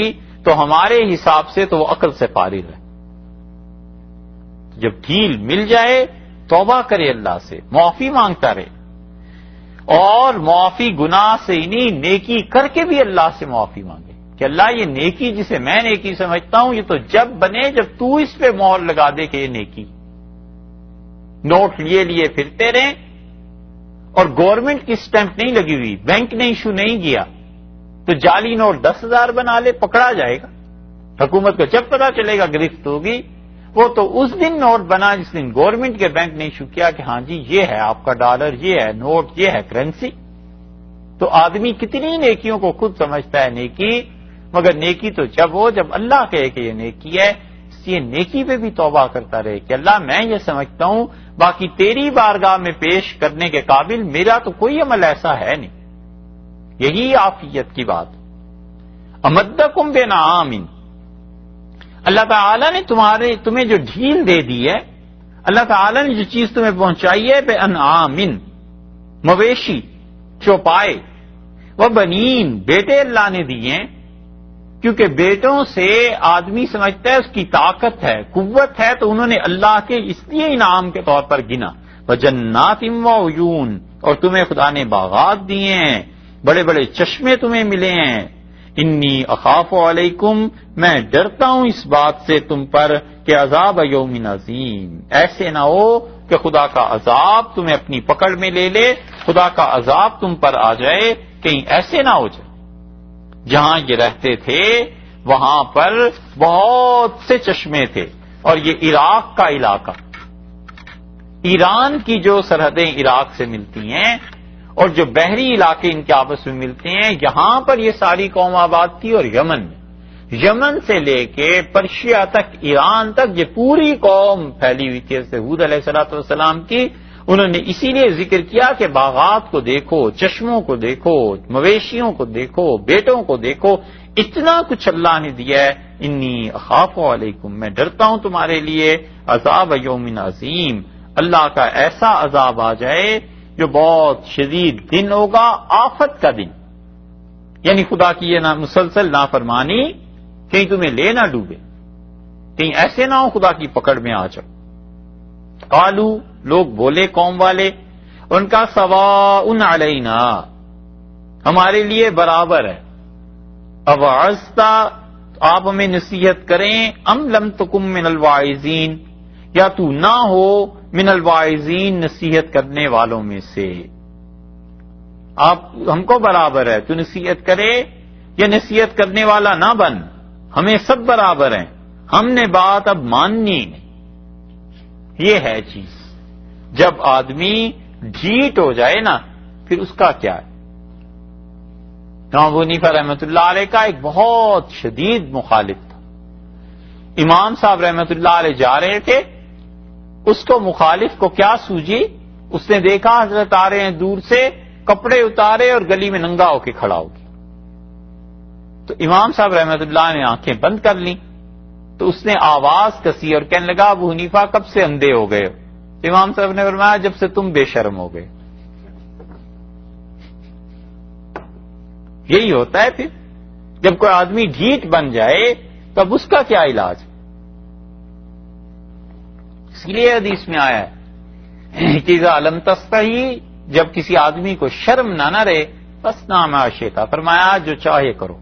تو ہمارے حساب سے تو وہ عقل سے فارغ ہے. جب ڈھیل مل جائے توبہ کرے، اللہ سے معافی مانگتا رہے، اور معافی گناہ سے ہی نہیں، نیکی کر کے بھی اللہ سے معافی مانگے کہ اللہ یہ نیکی جسے میں نیکی سمجھتا ہوں یہ تو جب بنے جب تو اس پہ مہر لگا دے کہ یہ نیکی. نوٹ لیے پھرتے رہیں، اور گورنمنٹ کی سٹیمپ نہیں لگی ہوئی، بینک نے ایشو نہیں کیا، تو جعلی نوٹ 10,000 بنا لے، پکڑا جائے گا. حکومت کو جب پتا چلے گا گرفت ہوگی. وہ تو اس دن نوٹ بنا جس دن گورنمنٹ کے بینک نے ایشو کیا کہ ہاں جی یہ ہے آپ کا ڈالر، یہ ہے نوٹ، یہ ہے کرنسی. تو آدمی کتنی نیکیوں کو خود سمجھتا ہے نیکی، مگر نیکی تو جب ہو جب اللہ کہے کہ یہ نیکی ہے. اس لیے نیکی پہ بھی توبہ کرتا رہے کہ اللہ میں یہ سمجھتا ہوں باقی تیری بارگاہ میں پیش کرنے کے قابل میرا تو کوئی عمل ایسا ہے نہیں. یہی عافیت کی بات. امدکم بنعام، اللہ تعالیٰ نے تمہیں جو ڈھیل دے دی ہے، اللہ تعالیٰ نے جو چیز تمہیں پہنچائی ہے، بے انعام، مویشی، چوپائے، وہ بنین، بیٹے اللہ نے دیے، کیونکہ بیٹوں سے آدمی سمجھتا ہے اس کی طاقت ہے، قوت ہے، تو انہوں نے اللہ کے اس لیے انعام کے طور پر گنا. وجنات وعیون، اور تمہیں خدا نے باغات دیے ہیں، بڑے بڑے چشمے تمہیں ملے ہیں. انی اخاف علیکم، میں ڈرتا ہوں اس بات سے تم پر کہ عذاب یوم عظیم، ایسے نہ ہو کہ خدا کا عذاب تمہیں اپنی پکڑ میں لے لے، خدا کا عذاب تم پر آ جائے، کہیں ایسے نہ ہو جائے. جہاں یہ رہتے تھے وہاں پر بہت سے چشمے تھے، اور یہ عراق کا علاقہ، ایران کی جو سرحدیں عراق سے ملتی ہیں اور جو بحری علاقے ان کے آپس میں ملتے ہیں، یہاں پر یہ ساری قوم آباد تھی، اور یمن سے لے کے پرشیا تک، ایران تک یہ پوری قوم پھیلی ہوئی تھی ہود علیہ الصلوۃ والسلام کی۔ انہوں نے اسی لیے ذکر کیا کہ باغات کو دیکھو، چشموں کو دیکھو، مویشیوں کو دیکھو، بیٹوں کو دیکھو، اتنا کچھ اللہ نے دیا ہے۔ انی اخاف علیکم، میں ڈرتا ہوں تمہارے لیے عذاب یوم عظیم، اللہ کا ایسا عذاب آ جائے جو بہت شدید دن ہوگا، آفت کا دن، یعنی خدا کی یہ مسلسل نافرمانی کہیں تمہیں لے نہ ڈوبے، کہیں ایسے نہ ہو خدا کی پکڑ میں آ جاؤ۔ قالو، لوگ بولے قوم والے، ان کا سواء علینا، ہمارے لیے برابر ہے، اوعظتا، آپ ہمیں نصیحت کریں، ام لم تکم من الواعظین، یا تو نہ ہو من الواعظین، نصیحت کرنے والوں میں سے۔ آپ ہم کو برابر ہے، تو نصیحت کرے یا نصیحت کرنے والا نہ بن، ہمیں سب برابر ہیں، ہم نے بات اب ماننی نہیں۔ یہ ہے چیز، جب آدمی ڈھیٹ ہو جائے نا، پھر اس کا کیا ہے؟ امام ابو حنیفہ رحمۃ اللہ علیہ کا ایک بہت شدید مخالف تھا، امام صاحب رحمۃ اللہ علیہ جا رہے تھے، اس کو مخالف کو کیا سوجی، اس نے دیکھا حضرت آ رہے ہیں دور سے، کپڑے اتارے اور گلی میں ننگا ہو کے کھڑا ہو گیا۔ تو امام صاحب رحمۃ اللہ نے آنکھیں بند کر لیں، تو اس نے آواز کسی اور کہنے لگا ابو حنیفہ کب سے اندھے ہو گئے ہو؟ تو امام صاحب نے فرمایا جب سے تم بے شرم ہو گئے۔ یہی ہوتا ہے پھر جب کوئی آدمی ڈھیٹ بن جائے تب اس کا کیا علاج؟ اس لیے حدیث میں آیا ہے کہ اذا لم تستحی، جب کسی آدمی کو شرم نہ رہے، فاصنع ما شئت، فرمایا جو چاہے کرو۔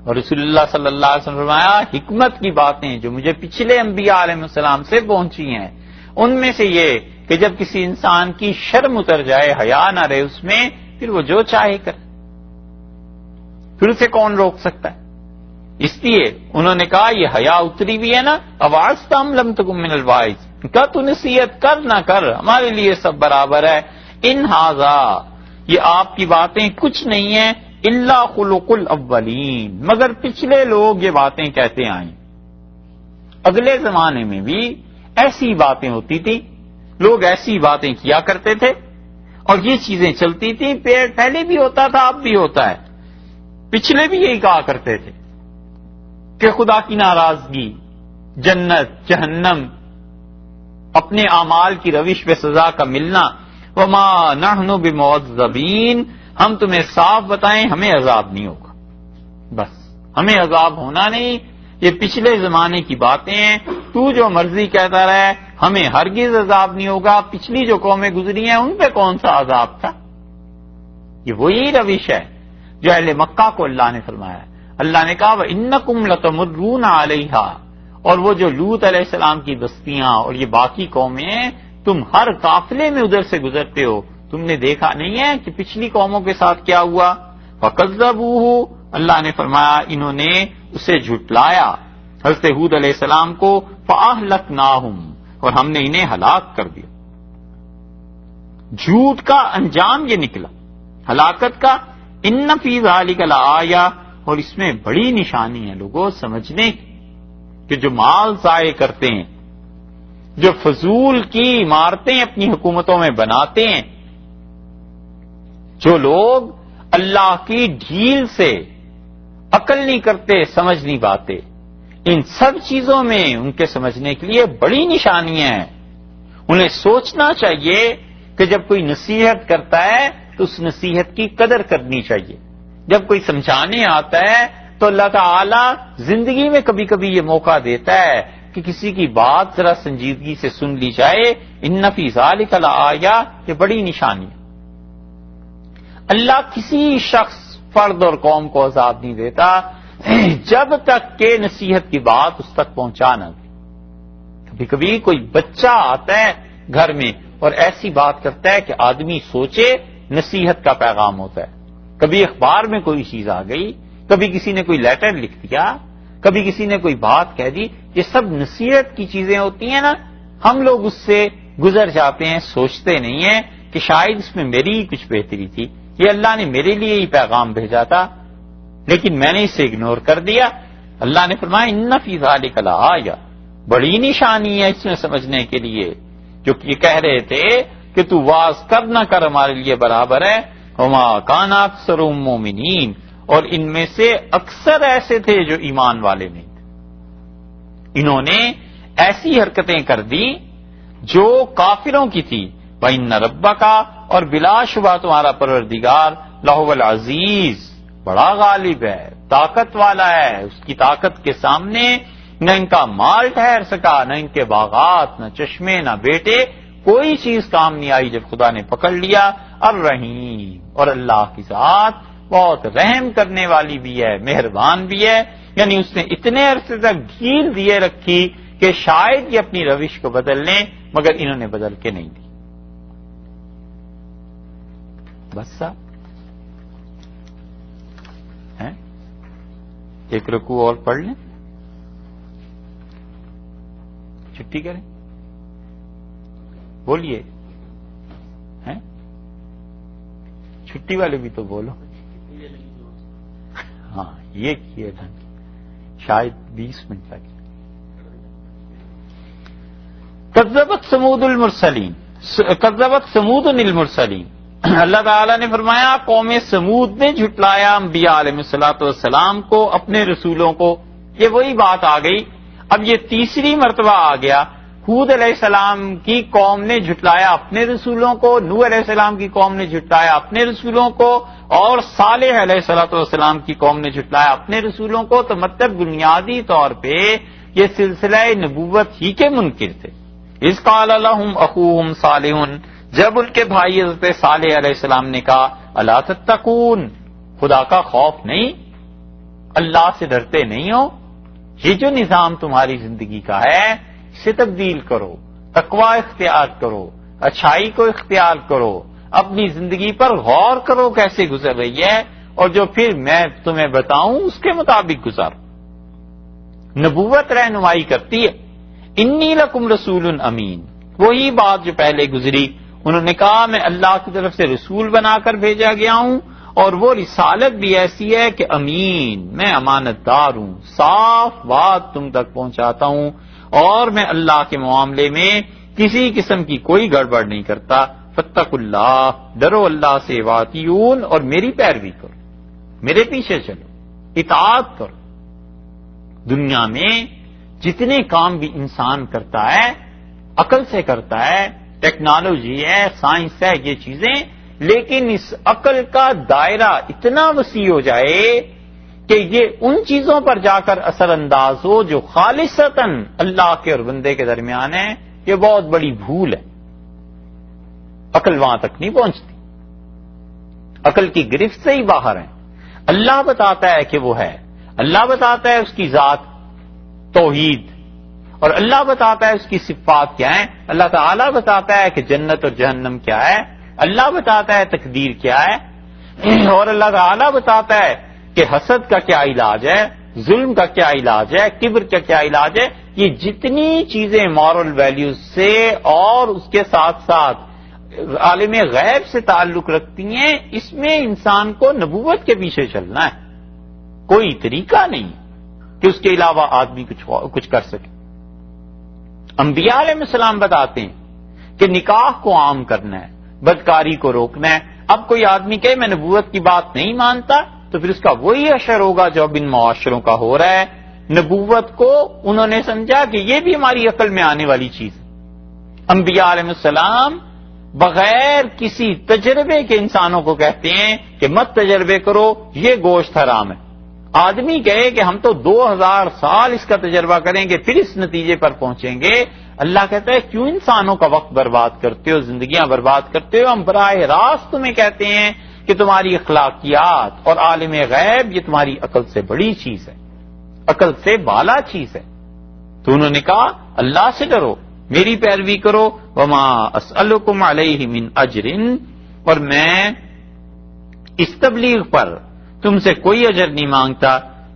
اور رسول اللہ صلی اللہ علیہ وسلم فرمایا حکمت کی باتیں جو مجھے پچھلے انبیاء علیہ السلام سے پہنچی ہیں، ان میں سے یہ کہ جب کسی انسان کی شرم اتر جائے، حیا نہ رہے اس میں، پھر وہ جو چاہے کرے، پھر اسے کون روک سکتا ہے؟ اس لیے انہوں نے کہا یہ حیا اتری بھی ہے نا، اوعظتا ام لم تکن من الواعظ، کیا تو نصیحت کر نہ کر، ہمارے لیے سب برابر ہے۔ ان ھذا، یہ آپ کی باتیں کچھ نہیں ہیں، الا خلق الاولین، مگر پچھلے لوگ یہ باتیں کہتے آئے۔ اگلے زمانے میں بھی ایسی باتیں ہوتی تھی، لوگ ایسی باتیں کیا کرتے تھے اور یہ چیزیں چلتی تھی، پہلے بھی ہوتا تھا، اب بھی ہوتا ہے، پچھلے بھی یہی کہا کرتے تھے کہ خدا کی ناراضگی، جنت، جہنم، اپنے اعمال کی روش پہ سزا کا ملنا، وما نحن بمعذبین، ہم تمہیں صاف بتائیں ہمیں عذاب نہیں ہوگا، بس ہمیں عذاب ہونا نہیں، یہ پچھلے زمانے کی باتیں ہیں، تو جو مرضی کہتا رہے، ہمیں ہرگز عذاب نہیں ہوگا، پچھلی جو قومیں گزری ہیں ان پہ کون سا عذاب تھا؟ یہ وہی روش ہے جو اہل مکہ کو اللہ نے فرمایا۔ اللہ نے کہا وَإِنَّكُمْ لَتَمُرُّونَ عَلَيْهَا، اور وہ جو لوط علیہ السلام کی بستیاں اور یہ باقی قومیں، تم ہر قافلے میں ادھر سے گزرتے ہو، تم نے دیکھا نہیں ہے کہ پچھلی قوموں کے ساتھ کیا ہوا؟ فَكَذَّبُوهُ، اللہ نے فرمایا انہوں نے اسے جھٹلایا، حضرت ہود علیہ السلام کو، فَأَهْلَكْنَاهُمْ، اور ہم نے انہیں ہلاک کر دیا۔ جھوٹ کا انجام یہ نکلا، ہلاکت کا۔ ان فی ذلک لآیہ، اور اس میں بڑی نشانی ہے لوگوں سمجھنے کی کہ جو مال ضائع کرتے ہیں، جو فضول کی عمارتیں اپنی حکومتوں میں بناتے ہیں، جو لوگ اللہ کی ڈھیل سے عقل نہیں کرتے، سمجھ نہیں پاتے، ان سب چیزوں میں ان کے سمجھنے کے لیے بڑی نشانیاں ہیں۔ انہیں سوچنا چاہیے کہ جب کوئی نصیحت کرتا ہے تو اس نصیحت کی قدر کرنی چاہیے، جب کوئی سمجھانے آتا ہے تو اللہ تعالی زندگی میں کبھی کبھی یہ موقع دیتا ہے کہ کسی کی بات ذرا سنجیدگی سے سن لی جائے۔ ان فی ذلک لآیہ، یہ بڑی نشانی ہے۔ اللہ کسی شخص، فرد اور قوم کو عذاب نہیں دیتا جب تک کہ نصیحت کی بات اس تک پہنچا نہ دے۔ کبھی کبھی کوئی بچہ آتا ہے گھر میں اور ایسی بات کرتا ہے کہ آدمی سوچے نصیحت کا پیغام ہوتا ہے۔ کبھی اخبار میں کوئی چیز آ گئی، کبھی کسی نے کوئی لیٹر لکھ دیا، کبھی کسی نے کوئی بات کہہ دی، یہ سب نصیحت کی چیزیں ہوتی ہیں نا، ہم لوگ اس سے گزر جاتے ہیں، سوچتے نہیں ہیں کہ شاید اس میں میری ہی کچھ بہتری تھی، یہ اللہ نے میرے لیے ہی پیغام بھیجا تھا، لیکن میں نے اسے اگنور کر دیا۔ اللہ نے فرمایا ان فی ذلک لآیہ، بڑی نشانی ہے اس میں سمجھنے کے لیے۔ جو یہ کہہ رہے تھے کہ تو واز کر نہ کر ہمارے لیے برابر ہے، وما کان اکثرهم مومنین، اور ان میں سے اکثر ایسے تھے جو ایمان والے نہیں تھے۔ انہوں نے ایسی حرکتیں کر دی جو کافروں کی تھی۔ وَإِنَّ رَبَّكَ، اور بلا شبہ تمہارا پروردگار لَهُوَ الْعَزِيزُ، بڑا غالب ہے، طاقت والا ہے، اس کی طاقت کے سامنے نہ ان کا مال ٹھہر سکا، نہ ان کے باغات، نہ چشمے، نہ بیٹے، کوئی چیز کام نہیں آئی جب خدا نے پکڑ لیا۔ الرحیم، اور اللہ کی ذات بہت رحم کرنے والی بھی ہے، مہربان بھی ہے، یعنی اس نے اتنے عرصے تک ڈھیل دیے رکھی کہ شاید یہ اپنی روش کو بدل لیں، مگر انہوں نے بدل کے نہیں دی۔ بس صاحب ایک رکوع اور پڑھ لیں، چھٹی کریں، بولیے، ہیں چھٹی والے بھی تو بولو۔ ہاں یہ کیے ڈھنگ، شاید 20 منٹ لگے۔ کذبت ثمود المرسلین، کذبت ثمود المرسلین، اللہ تعالیٰ نے فرمایا قوم ثمود نے جھٹلایا انبیاء علیہ الصلوۃ والسلام کو، اپنے رسولوں کو۔ یہ وہی بات آ گئی، اب یہ تیسری مرتبہ آ گیا۔ ہود علیہ السلام کی قوم نے جھٹلایا اپنے رسولوں کو، نوح علیہ السلام کی قوم نے جھٹلایا اپنے رسولوں کو، اور صالح علیہ الصلوۃ والسلام کی قوم نے جھٹلایا اپنے رسولوں کو۔ تو مطلب بنیادی طور پہ یہ سلسلہ نبوت ہی کے منکر تھے۔ اذ قال لهم اخوهم صالح، جب ان کے بھائی حضرت صالح علیہ السلام نے کہا الا تتقون، خدا کا خوف نہیں، اللہ سے ڈرتے نہیں ہو، یہ جو نظام تمہاری زندگی کا ہے اسے تبدیل کرو، تقوی اختیار کرو، اچھائی کو اختیار کرو، اپنی زندگی پر غور کرو کیسے گزر رہی ہے، اور جو پھر میں تمہیں بتاؤں اس کے مطابق گزارو۔ نبوت رہنمائی کرتی ہے۔ انی لکم رسول امین، وہی بات جو پہلے گزری، انہوں نے کہا میں اللہ کی طرف سے رسول بنا کر بھیجا گیا ہوں، اور وہ رسالت بھی ایسی ہے کہ امین، میں امانت دار ہوں، صاف بات تم تک پہنچاتا ہوں، اور میں اللہ کے معاملے میں کسی قسم کی کوئی گڑبڑ نہیں کرتا۔ فاتقوا اللہ، ڈرو اللہ سے، واطیعون، اور میری پیروی کرو، میرے پیچھے چلو، اطاعت کرو۔ دنیا میں جتنے کام بھی انسان کرتا ہے عقل سے کرتا ہے، ٹیکنالوجی ہے، سائنس ہے، یہ چیزیں، لیکن اس عقل کا دائرہ اتنا وسیع ہو جائے کہ یہ ان چیزوں پر جا کر اثر انداز ہو جو خالصتاً اللہ کے اور بندے کے درمیان ہے، یہ بہت بڑی بھول ہے۔ عقل وہاں تک نہیں پہنچتی، عقل کی گرفت سے ہی باہر ہے۔ اللہ بتاتا ہے کہ وہ ہے، اللہ بتاتا ہے اس کی ذات توحید، اور اللہ بتاتا ہے اس کی صفات کیا ہیں، اللہ تعالیٰ بتاتا ہے کہ جنت اور جہنم کیا ہے، اللہ بتاتا ہے تقدیر کیا ہے، اور اللہ تعالیٰ بتاتا ہے کہ حسد کا کیا علاج ہے، ظلم کا کیا علاج ہے، کبر کا کیا علاج ہے۔ یہ جتنی چیزیں مورل ویلیوز سے اور اس کے ساتھ ساتھ عالم غیب سے تعلق رکھتی ہیں، اس میں انسان کو نبوت کے پیچھے چلنا ہے، کوئی طریقہ نہیں کہ اس کے علاوہ آدمی کچھ کر سکے۔ انبیاء علیہ السلام بتاتے ہیں کہ نکاح کو عام کرنا ہے، بدکاری کو روکنا ہے۔ اب کوئی آدمی کہے میں نبوت کی بات نہیں مانتا، تو پھر اس کا وہی اشر ہوگا جو اب ان معاشروں کا ہو رہا ہے۔ نبوت کو انہوں نے سمجھا کہ یہ بھی ہماری عقل میں آنے والی چیز ہے۔ انبیاء علیہ السلام بغیر کسی تجربے کے انسانوں کو کہتے ہیں کہ مت تجربے کرو، یہ گوشت حرام ہے۔ آدمی کہے کہ ہم تو 2000 سال اس کا تجربہ کریں گے پھر اس نتیجے پر پہنچیں گے، اللہ کہتا ہے کیوں انسانوں کا وقت برباد کرتے ہو، زندگیاں برباد کرتے ہو؟ ہم براہ راست تمہیں کہتے ہیں کہ تمہاری اخلاقیات اور عالم غیب یہ تمہاری عقل سے بڑی چیز ہے، عقل سے بالا چیز ہے۔ تو انہوں نے کہا اللہ سے ڈرو، میری پیروی کرو۔ وما اسألکم علیہ من اجر، اور میں اس تبلیغ پر تم سے کوئی اجر نہیں مانگتا۔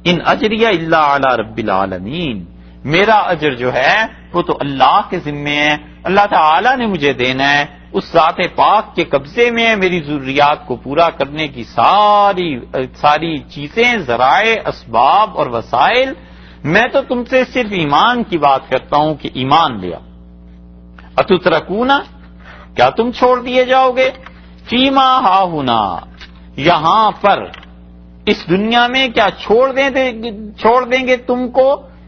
ان اجریہ الا علی رب العالمین، میرا اجر جو ہے وہ تو اللہ کے ذمے ہے، اللہ تعالی نے مجھے دینا ہے، اس ذات پاک کے قبضے میں ہے میری ضروریات کو پورا کرنے کی ساری چیزیں، ذرائع، اسباب اور وسائل۔ میں تو تم سے صرف ایمان کی بات کرتا ہوں کہ ایمان لیا۔ اتترکون، کیا تم چھوڑ دیے جاؤ گے؟ فیما ہاہنا، یہاں پر اس دنیا میں کیا چھوڑ دیں گے تم کو؟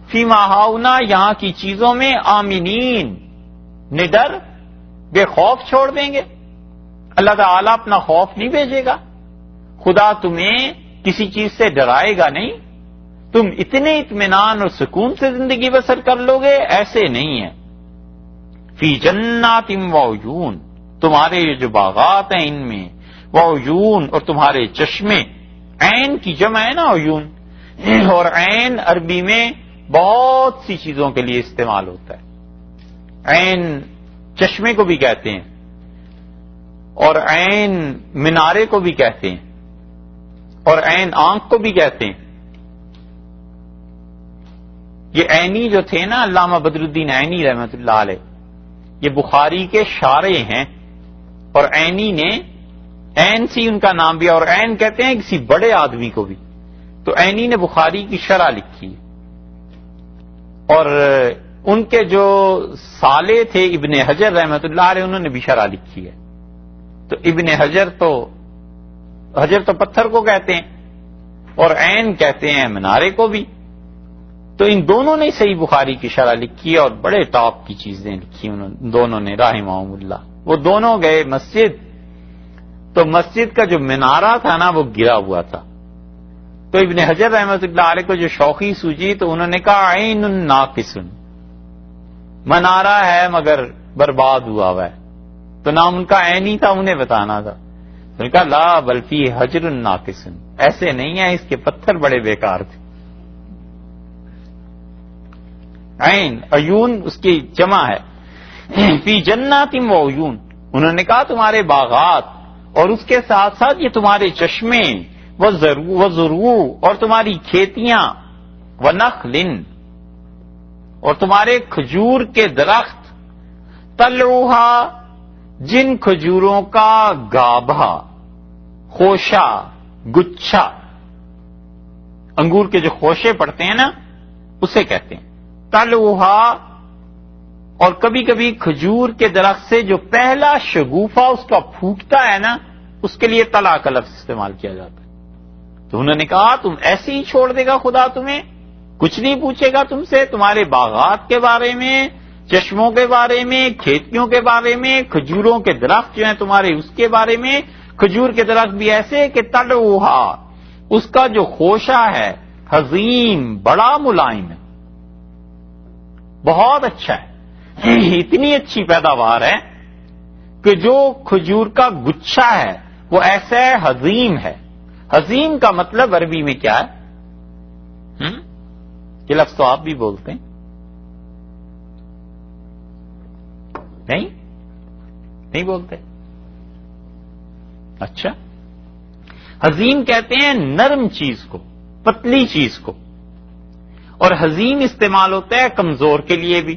فیما ہاہنا، یہاں کی چیزوں میں، آمینین، نڈر، بے خوف چھوڑ دیں گے؟ اللہ تعالیٰ اپنا خوف نہیں بھیجے گا، خدا تمہیں کسی چیز سے ڈرائے گا نہیں، تم اتنے اطمینان اور سکون سے زندگی بسر کر لو گے؟ ایسے نہیں ہے۔ فی جنات وعیون، تمہارے یہ جو باغات ہیں ان میں، وعیون، اور تمہارے چشمے، عین کی جمع ہے نا عیون، اور عین عربی میں بہت سی چیزوں کے لیے استعمال ہوتا ہے۔ عین چشمے کو بھی کہتے ہیں، اور عین مینارے کو بھی کہتے ہیں، اور عین آنکھ کو بھی کہتے ہیں۔ یہ عینی جو تھے نا، علامہ بدر الدین عینی رحمۃ اللہ علیہ، یہ بخاری کے شارح ہیں، اور عینی نے عین سی ان کا نام بھی، اور عین کہتے ہیں کسی بڑے آدمی کو بھی، تو عینی نے بخاری کی شرح لکھی، اور ان کے جو سالے تھے ابن حجر رحمۃ اللہ علیہ، انہوں نے بھی شرح لکھی ہے۔ تو ابن حجر تو پتھر کو کہتے ہیں، اور عین کہتے ہیں منارے کو بھی، تو ان دونوں نے صحیح بخاری کی شرح لکھی ہے، اور بڑے ٹاپ کی چیزیں لکھی دونوں نے رحمہم اللہ۔ وہ دونوں گئے مسجد، تو مسجد کا جو مینارہ تھا نا وہ گرا ہوا تھا، تو ابن حجر رحمۃ اللہ علیہ کو جو شوخی سوجی، تو انہوں نے کہا عین ناقص، منارہ ہے مگر برباد ہوا ہے، تو نام ان کا عینی تھا، انہیں بتانا تھا۔ تو نے کہا لا بل فی حجر ناقص، ایسے نہیں ہے، اس کے پتھر بڑے بیکار تھے۔ عین، عیون اس کی جمع ہے، فی جنات وعیون، انہوں نے کہا تمہارے باغات، اور اس کے ساتھ ساتھ یہ تمہارے چشمے، وزروع، اور تمہاری کھیتیاں، ونخل، اور تمہارے کھجور کے درخت، طلعھا، جن کھجوروں کا گابھا، خوشہ، گچھا، انگور کے جو خوشے پڑتے ہیں نا اسے کہتے ہیں طلعھا، اور کبھی کبھی کھجور کے درخت سے جو پہلا شگوفہ اس کا پھوٹتا ہے نا، اس کے لیے طلع کا لفظ استعمال کیا جاتا ہے۔ تو انہوں نے کہا تم ایسے ہی چھوڑ دے گا خدا تمہیں؟ کچھ نہیں پوچھے گا تم سے تمہارے باغات کے بارے میں، چشموں کے بارے میں، کھیتیوں کے بارے میں، کھجوروں کے درخت جو ہیں تمہارے اس کے بارے میں؟ کھجور کے درخت بھی ایسے کہ طلعھا، اس کا جو خوشہ ہے، حزیم، بڑا ملائم ہے، بہت اچھا ہے، اتنی اچھی پیداوار ہے کہ جو کھجور کا گچھا ہے وہ ایسا حزیم ہے۔ حزیم کا مطلب عربی میں کیا ہے؟ یہ لفظ تو آپ بھی بولتے ہیں، نہیں بولتے؟ اچھا، حزیم کہتے ہیں نرم چیز کو، پتلی چیز کو، اور حزیم استعمال ہوتا ہے کمزور کے لیے بھی،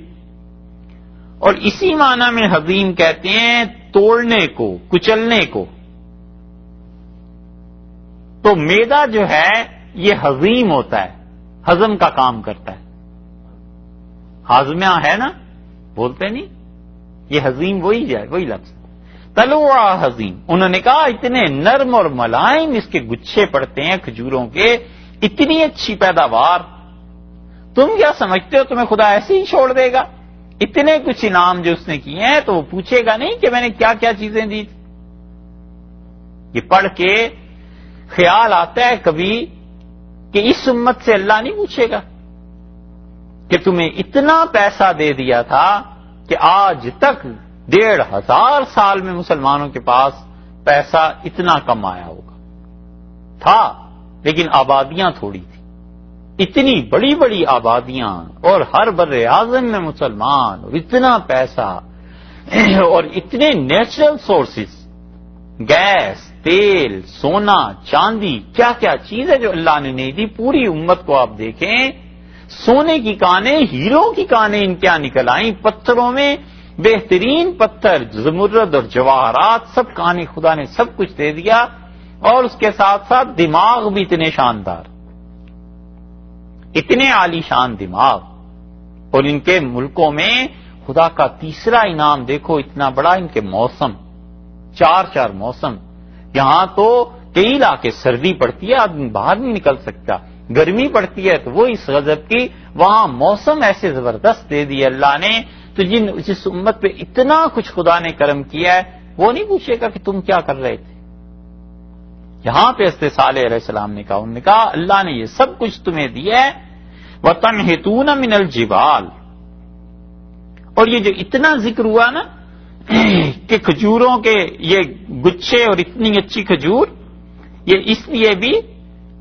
اور اسی معنی میں حزیم کہتے ہیں توڑنے کو، کچلنے کو۔ تو میدا جو ہے یہ حزیم ہوتا ہے، ہضم کا کام کرتا ہے، ہاضمہ ہے نا، بولتے نہیں؟ یہ حزیم وہی لفظ طلوع حزیم۔ انہوں نے کہا اتنے نرم اور ملائم اس کے گچھے پڑتے ہیں کھجوروں کے، اتنی اچھی پیداوار، تم کیا سمجھتے ہو تمہیں خدا ایسے ہی چھوڑ دے گا؟ اتنے کچھ انعام جو اس نے کیے ہیں تو وہ پوچھے گا نہیں کہ میں نے کیا کیا چیزیں دی تھی؟ یہ پڑھ کے خیال آتا ہے کبھی کہ اس امت سے اللہ نہیں پوچھے گا کہ تمہیں اتنا پیسہ دے دیا تھا کہ آج تک 1500 سال میں مسلمانوں کے پاس پیسہ اتنا کم آیا ہوگا، تھا لیکن آبادیاں تھوڑی تھی، اتنی بڑی بڑی آبادیاں، اور ہر بر اعظم میں مسلمان، اور اتنا پیسہ، اور اتنے نیچرل سورسز، گیس، تیل، سونا، چاندی، کیا کیا چیز ہے جو اللہ نے نہیں دی۔ پوری امت کو آپ دیکھیں، سونے کی کانیں، ہیروں کی کانیں ان کے یہاں نکل آئیں، پتھروں میں بہترین پتھر، زمرد اور جواہرات، سب کانیں خدا نے سب کچھ دے دیا، اور اس کے ساتھ ساتھ دماغ بھی اتنے شاندار، اتنے عالی شان دماغ. اور ان کے ملکوں میں خدا کا تیسرا انعام دیکھو اتنا بڑا، ان کے موسم، چار موسم. یہاں تو کئی علاقے سردی پڑتی ہے، آدمی باہر نہیں نکل سکتا، گرمی پڑتی ہے تو وہ اس غضب کی، وہاں موسم ایسے زبردست دے دیے اللہ نے. تو جس امت پہ اتنا کچھ خدا نے کرم کیا ہے، وہ نہیں پوچھے گا کہ تم کیا کر رہے تھے. یہاں پہ حضرت صالح علیہ السلام نے کہا، انہوں نے کہا اللہ نے یہ سب کچھ تمہیں دیا ہے. وَتَنْحِتُونَ مِنَ الْجِبَالِ، اور یہ جو اتنا ذکر ہوا نا کہ کھجوروں کے یہ گچھے اور اتنی اچھی کھجور، یہ اس لیے بھی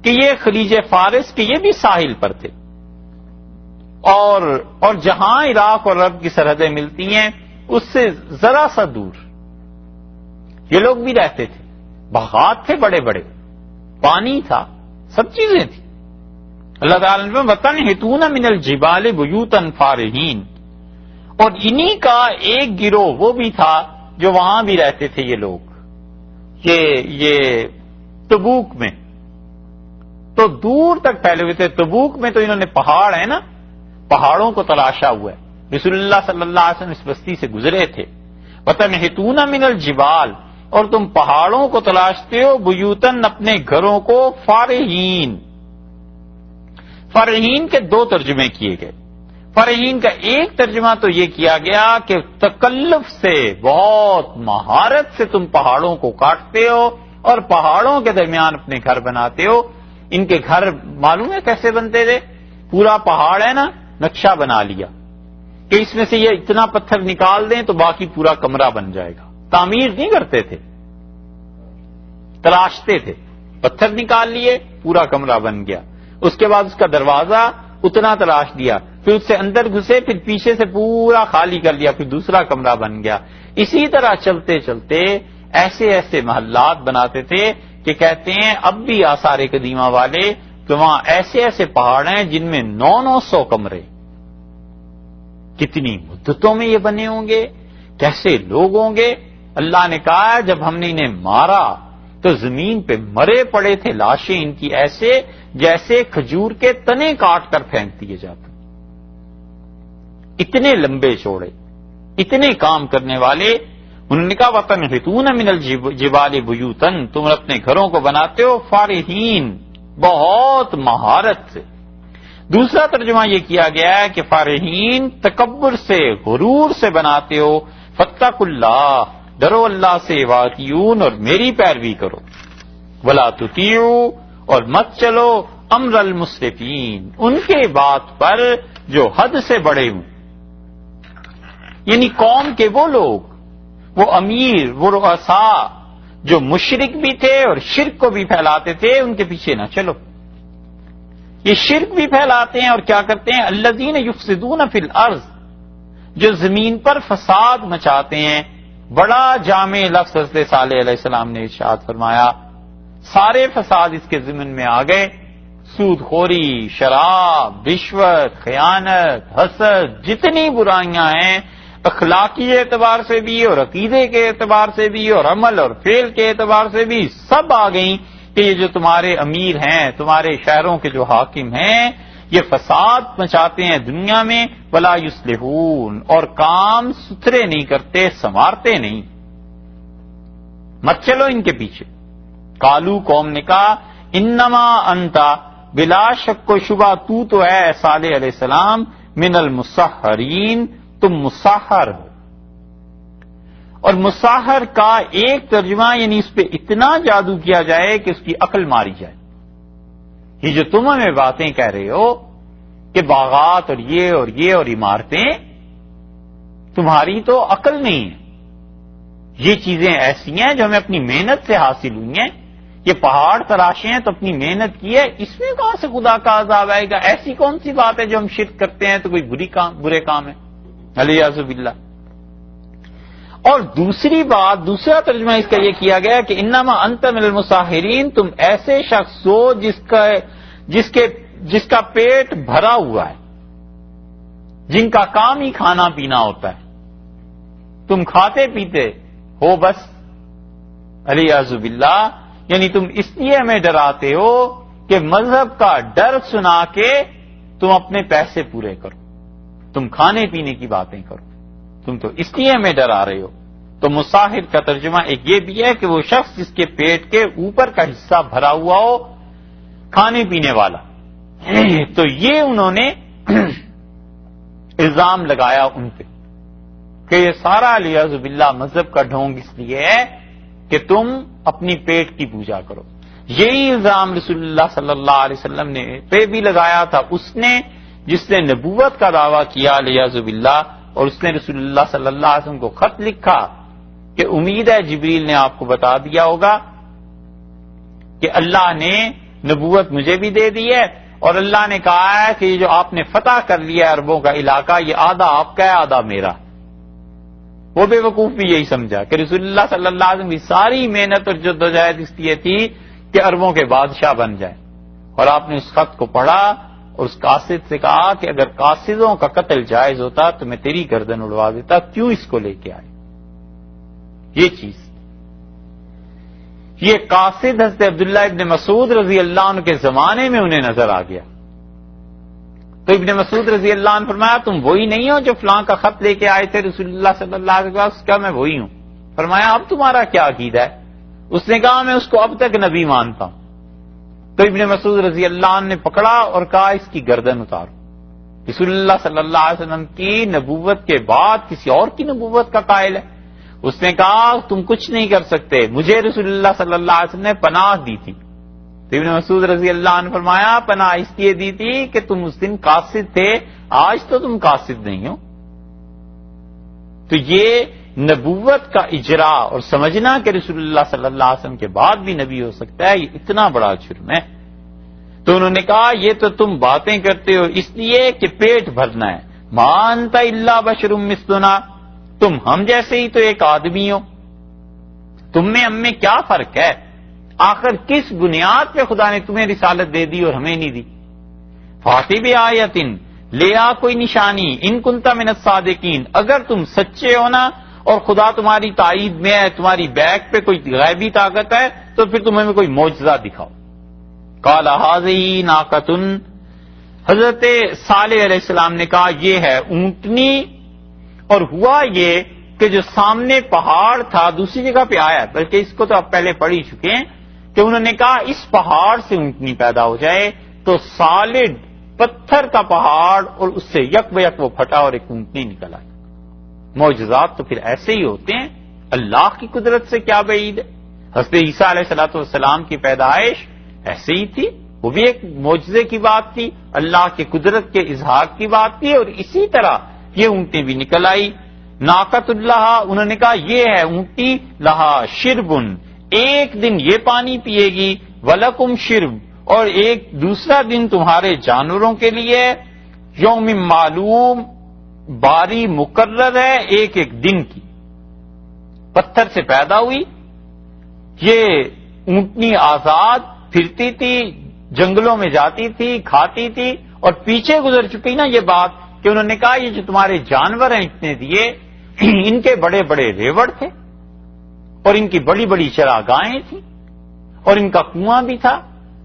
کہ یہ خلیج فارس کے یہ بھی ساحل پر تھے، اور جہاں عراق اور عرب کی سرحدیں ملتی ہیں اس سے ذرا سا دور یہ لوگ بھی رہتے تھے. باغات تھے بڑے بڑے، پانی تھا، سب چیزیں تھیں. اللہ تعالیٰ نے وَتَنْحِتُونَ مِنَ الْجِبَالِ بُيُوتًا فَارِهِينَ، اور انہی کا ایک گروہ وہ بھی تھا جو وہاں بھی رہتے تھے یہ لوگ، یہ تبوک میں تو دور تک پھیلے ہوئے تھے. تبوک میں تو انہوں نے پہاڑ ہے نا، پہاڑوں کو تلاشا ہوا ہے. رسول اللہ صلی اللہ علیہ وسلم اس بستی سے گزرے تھے. وَتَنْحِتُونَ مِنَ الْجِبَالِ، اور تم پہاڑوں کو تلاشتے ہو، بیوتن اپنے گھروں کو، فارہین. فارہین کے دو ترجمے کیے گئے. فارہین کا ایک ترجمہ تو یہ کیا گیا کہ تکلف سے، بہت مہارت سے تم پہاڑوں کو کاٹتے ہو اور پہاڑوں کے درمیان اپنے گھر بناتے ہو. ان کے گھر معلوم ہے کیسے بنتے تھے؟ پورا پہاڑ ہے نا، نقشہ بنا لیا کہ اس میں سے یہ اتنا پتھر نکال دیں تو باقی پورا کمرہ بن جائے گا. تعمیر نہیں کرتے تھے، تراشتے تھے. پتھر نکال لیے، پورا کمرہ بن گیا. اس کے بعد اس کا دروازہ اتنا تلاش دیا، پھر اس سے اندر گھسے، پھر پیچھے سے پورا خالی کر لیا، پھر دوسرا کمرہ بن گیا. اسی طرح چلتے چلتے ایسے ایسے محلات بناتے تھے کہ کہتے ہیں اب بھی آثار قدیمہ والے کہ وہاں ایسے ایسے پہاڑ ہیں جن میں 900 کمرے. کتنی مدتوں میں یہ بنے ہوں گے، کیسے لوگ ہوں گے. اللہ نے کہا جب ہم نے انہیں مارا تو زمین پہ مرے پڑے تھے لاشیں ان کی، ایسے جیسے کھجور کے تنے کاٹ کر پھینک دیے جاتے. اتنے لمبے چوڑے، اتنے کام کرنے والے. انہوں نے کہا وَتَنْحِتُونَ مِنَ الْجِبَالِ بُيُوتًا، تم اپنے گھروں کو بناتے ہو فارہین، بہت مہارت سے. دوسرا ترجمہ یہ کیا گیا ہے کہ فارہین تکبر سے، غرور سے بناتے ہو. فاتقوا اللہ، ڈرو اللہ سے، وَأَطِیعُونَ، اور میری پیروی کرو. وَلَا تُطِیعُوا، اور مت چلو امر المسرفین، ان کے بات پر جو حد سے بڑے ہوں. یعنی قوم کے وہ لوگ، وہ امیر، وہ رؤساء جو مشرک بھی تھے اور شرک کو بھی پھیلاتے تھے، ان کے پیچھے نہ چلو. یہ شرک بھی پھیلاتے ہیں اور کیا کرتے ہیں؟ الذین یفسدون فی الارض، جو زمین پر فساد مچاتے ہیں. بڑا جامع لفظ حضرت صالح علیہ السلام نے ارشاد فرمایا، سارے فساد اس کے ضمن میں آ گئے. سود خوری، شراب، رشوت، خیانت، حسد، جتنی برائیاں ہیں اخلاقی اعتبار سے بھی اور عقیدے کے اعتبار سے بھی اور عمل اور فعل کے اعتبار سے بھی سب آ گئیں کہ یہ جو تمہارے امیر ہیں، تمہارے شہروں کے جو حاکم ہیں، یہ فساد مچاتے ہیں دنیا میں. ولا یصلحون، اور کام ستھرے نہیں کرتے، سنوارتے نہیں. مت چلو ان کے پیچھے. قالو، قوم نے کہا، انما انت، بلا شک و شبہ تو ہے صالح علیہ السلام، من المسحرین، تم مسحر ہو. اور مسحر کا ایک ترجمہ یعنی اس پہ اتنا جادو کیا جائے کہ اس کی عقل ماری جائے. یہ جو تم ہمیں باتیں کہہ رہے ہو کہ باغات اور یہ اور عمارتیں، تمہاری تو عقل نہیں ہے. یہ چیزیں ایسی ہیں جو ہمیں اپنی محنت سے حاصل ہوئی ہیں. یہ پہاڑ تراشے ہیں تو اپنی محنت کی ہے، اس میں کہاں سے خدا کا عذاب آئے گا؟ ایسی کون سی بات ہے جو ہم شرک کرتے ہیں تو کوئی برے کام ہے؟ علیاذ باللہ. اور دوسری بات، دوسرا ترجمہ اس کا یہ کیا گیا کہ انما انت من المساحرین، تم ایسے شخص ہو جس کا پیٹ بھرا ہوا ہے. جن کا کام ہی کھانا پینا ہوتا ہے، تم کھاتے پیتے ہو بس، علیہ باللہ، یعنی تم اس لیے ہمیں ڈراتے ہو کہ مذہب کا ڈر سنا کے تم اپنے پیسے پورے کرو، تم کھانے پینے کی باتیں کرو، تم تو اس لیے ہمیں ڈرا رہے ہو۔ تو مصاحب کا ترجمہ ایک یہ بھی ہے کہ وہ شخص جس کے پیٹ کے اوپر کا حصہ بھرا ہوا ہو، کھانے پینے والا، تو یہ انہوں نے الزام لگایا ان پہ کہ یہ سارا علیہ باللہ مذہب کا ڈھونگ اس لیے ہے کہ تم اپنی پیٹ کی پوجا کرو۔ یہی الزام رسول اللہ صلی اللہ علیہ وسلم نے پہ بھی لگایا تھا، اس نے جس نے نبوت کا دعویٰ کیا علیہ باللہ، اور اس نے رسول اللہ صلی اللہ علیہ وسلم کو خط لکھا کہ امید ہے جبریل نے آپ کو بتا دیا ہوگا کہ اللہ نے نبوت مجھے بھی دے دی ہے، اور اللہ نے کہا ہے کہ یہ جو آپ نے فتح کر لیا ہے عربوں کا علاقہ، یہ آدھا آپ کا ہے آدھا میرا۔ وہ بے وقوف بھی یہی سمجھا کہ رسول اللہ صلی اللہ علیہ وسلم کی ساری محنت اور جدوجہد اس لیے تھی کہ عربوں کے بادشاہ بن جائے، اور آپ نے اس خط کو پڑھا اور اس قاصد سے کہا کہ اگر قاصدوں کا قتل جائز ہوتا تو میں تیری گردن اڑوا دیتا، کیوں اس کو لے کے آئے؟ یہ چیز، یہ قاصد حضرت عبداللہ ابن مسعود رضی اللہ عنہ کے زمانے میں انہیں نظر آ گیا۔ تو ابن مسعود رضی اللہ عنہ فرمایا تم وہی نہیں ہو جو فلاں کا خط لے کے آئے تھے رسول اللہ صلی اللہ علیہ وسلم؟ کہا میں وہی ہوں۔ فرمایا اب تمہارا کیا عقیدہ ہے؟ اس نے کہا میں اس کو اب تک نبی مانتا ہوں۔ تو ابن مسعود رضی اللہ عنہ نے پکڑا اور کہا اس کی گردن اتارو۔ رسول اللہ صلی اللہ علیہ وسلم کی نبوت کے بعد کسی اور کی نبوت کا قائل ہے؟ اس نے کہا تم کچھ نہیں کر سکتے، مجھے رسول اللہ صلی اللہ علیہ وسلم نے پناہ دی تھی۔ تو ابن مسعود رضی اللہ عنہ فرمایا پناہ اس لیے دی تھی کہ تم اس دن قاصد تھے، آج تو تم قاصد نہیں ہو۔ تو یہ نبوت کا اجرا اور سمجھنا کہ رسول اللہ صلی اللہ علیہ وسلم کے بعد بھی نبی ہو سکتا ہے، یہ اتنا بڑا جرم ہے۔ تو انہوں نے کہا یہ تو تم باتیں کرتے ہو اس لیے کہ پیٹ بھرنا ہے، ما انت الا بشر مثلنا، تم ہم جیسے ہی تو ایک آدمی ہو، تم میں ہم میں کیا فرق ہے؟ آخر کس بنیاد پہ خدا نے تمہیں رسالت دے دی اور ہمیں نہیں دی؟ فاتی بآیتن، لے آ کوئی نشانی، ان کنت من الصادقین، اگر تم سچے ہو نا اور خدا تمہاری تائید میں ہے، تمہاری بیک پہ کوئی غیبی طاقت ہے، تو پھر تم ہمیں کوئی معجزہ دکھاؤ۔ قال ھذہ ناقۃ، حضرت صالح علیہ السلام نے کہا یہ ہے اونٹنی، اور ہوا یہ کہ جو سامنے پہاڑ تھا دوسری جگہ پہ آیا، بلکہ اس کو تو آپ پہلے پڑھ ہی چکے ہیں کہ انہوں نے کہا اس پہاڑ سے اونٹنی پیدا ہو جائے، تو سالڈ پتھر کا پہاڑ اور اس سے یک بیک وہ پھٹا اور ایک اونٹنی نکل آئی۔ معجزات تو پھر ایسے ہی ہوتے ہیں، اللہ کی قدرت سے کیا بعید ہے؟ حضرت عیسیٰ علیہ السلام کی پیدائش ایسے ہی تھی، وہ بھی ایک معجزے کی بات تھی، اللہ کے قدرت کے اظہار کی بات تھی، اور اسی طرح یہ اونٹنی بھی نکل آئی۔ ناقۃ اللہ، انہوں نے کہا یہ ہے اونٹی، لہا شربن، ایک دن یہ پانی پیے گی، ولکم شرب، اور ایک دوسرا دن تمہارے جانوروں کے لیے، یوم معلوم، باری مقرر ہے ایک ایک دن کی۔ پتھر سے پیدا ہوئی، یہ اونٹنی آزاد پھرتی تھی، جنگلوں میں جاتی تھی، کھاتی تھی، اور پیچھے گزر چکی نا یہ بات کہ انہوں نے کہا یہ جو تمہارے جانور ہیں اتنے دیے، ان کے بڑے بڑے ریوڑ تھے، اور ان کی بڑی بڑی چراگاہیں تھیں، اور ان کا کنواں بھی تھا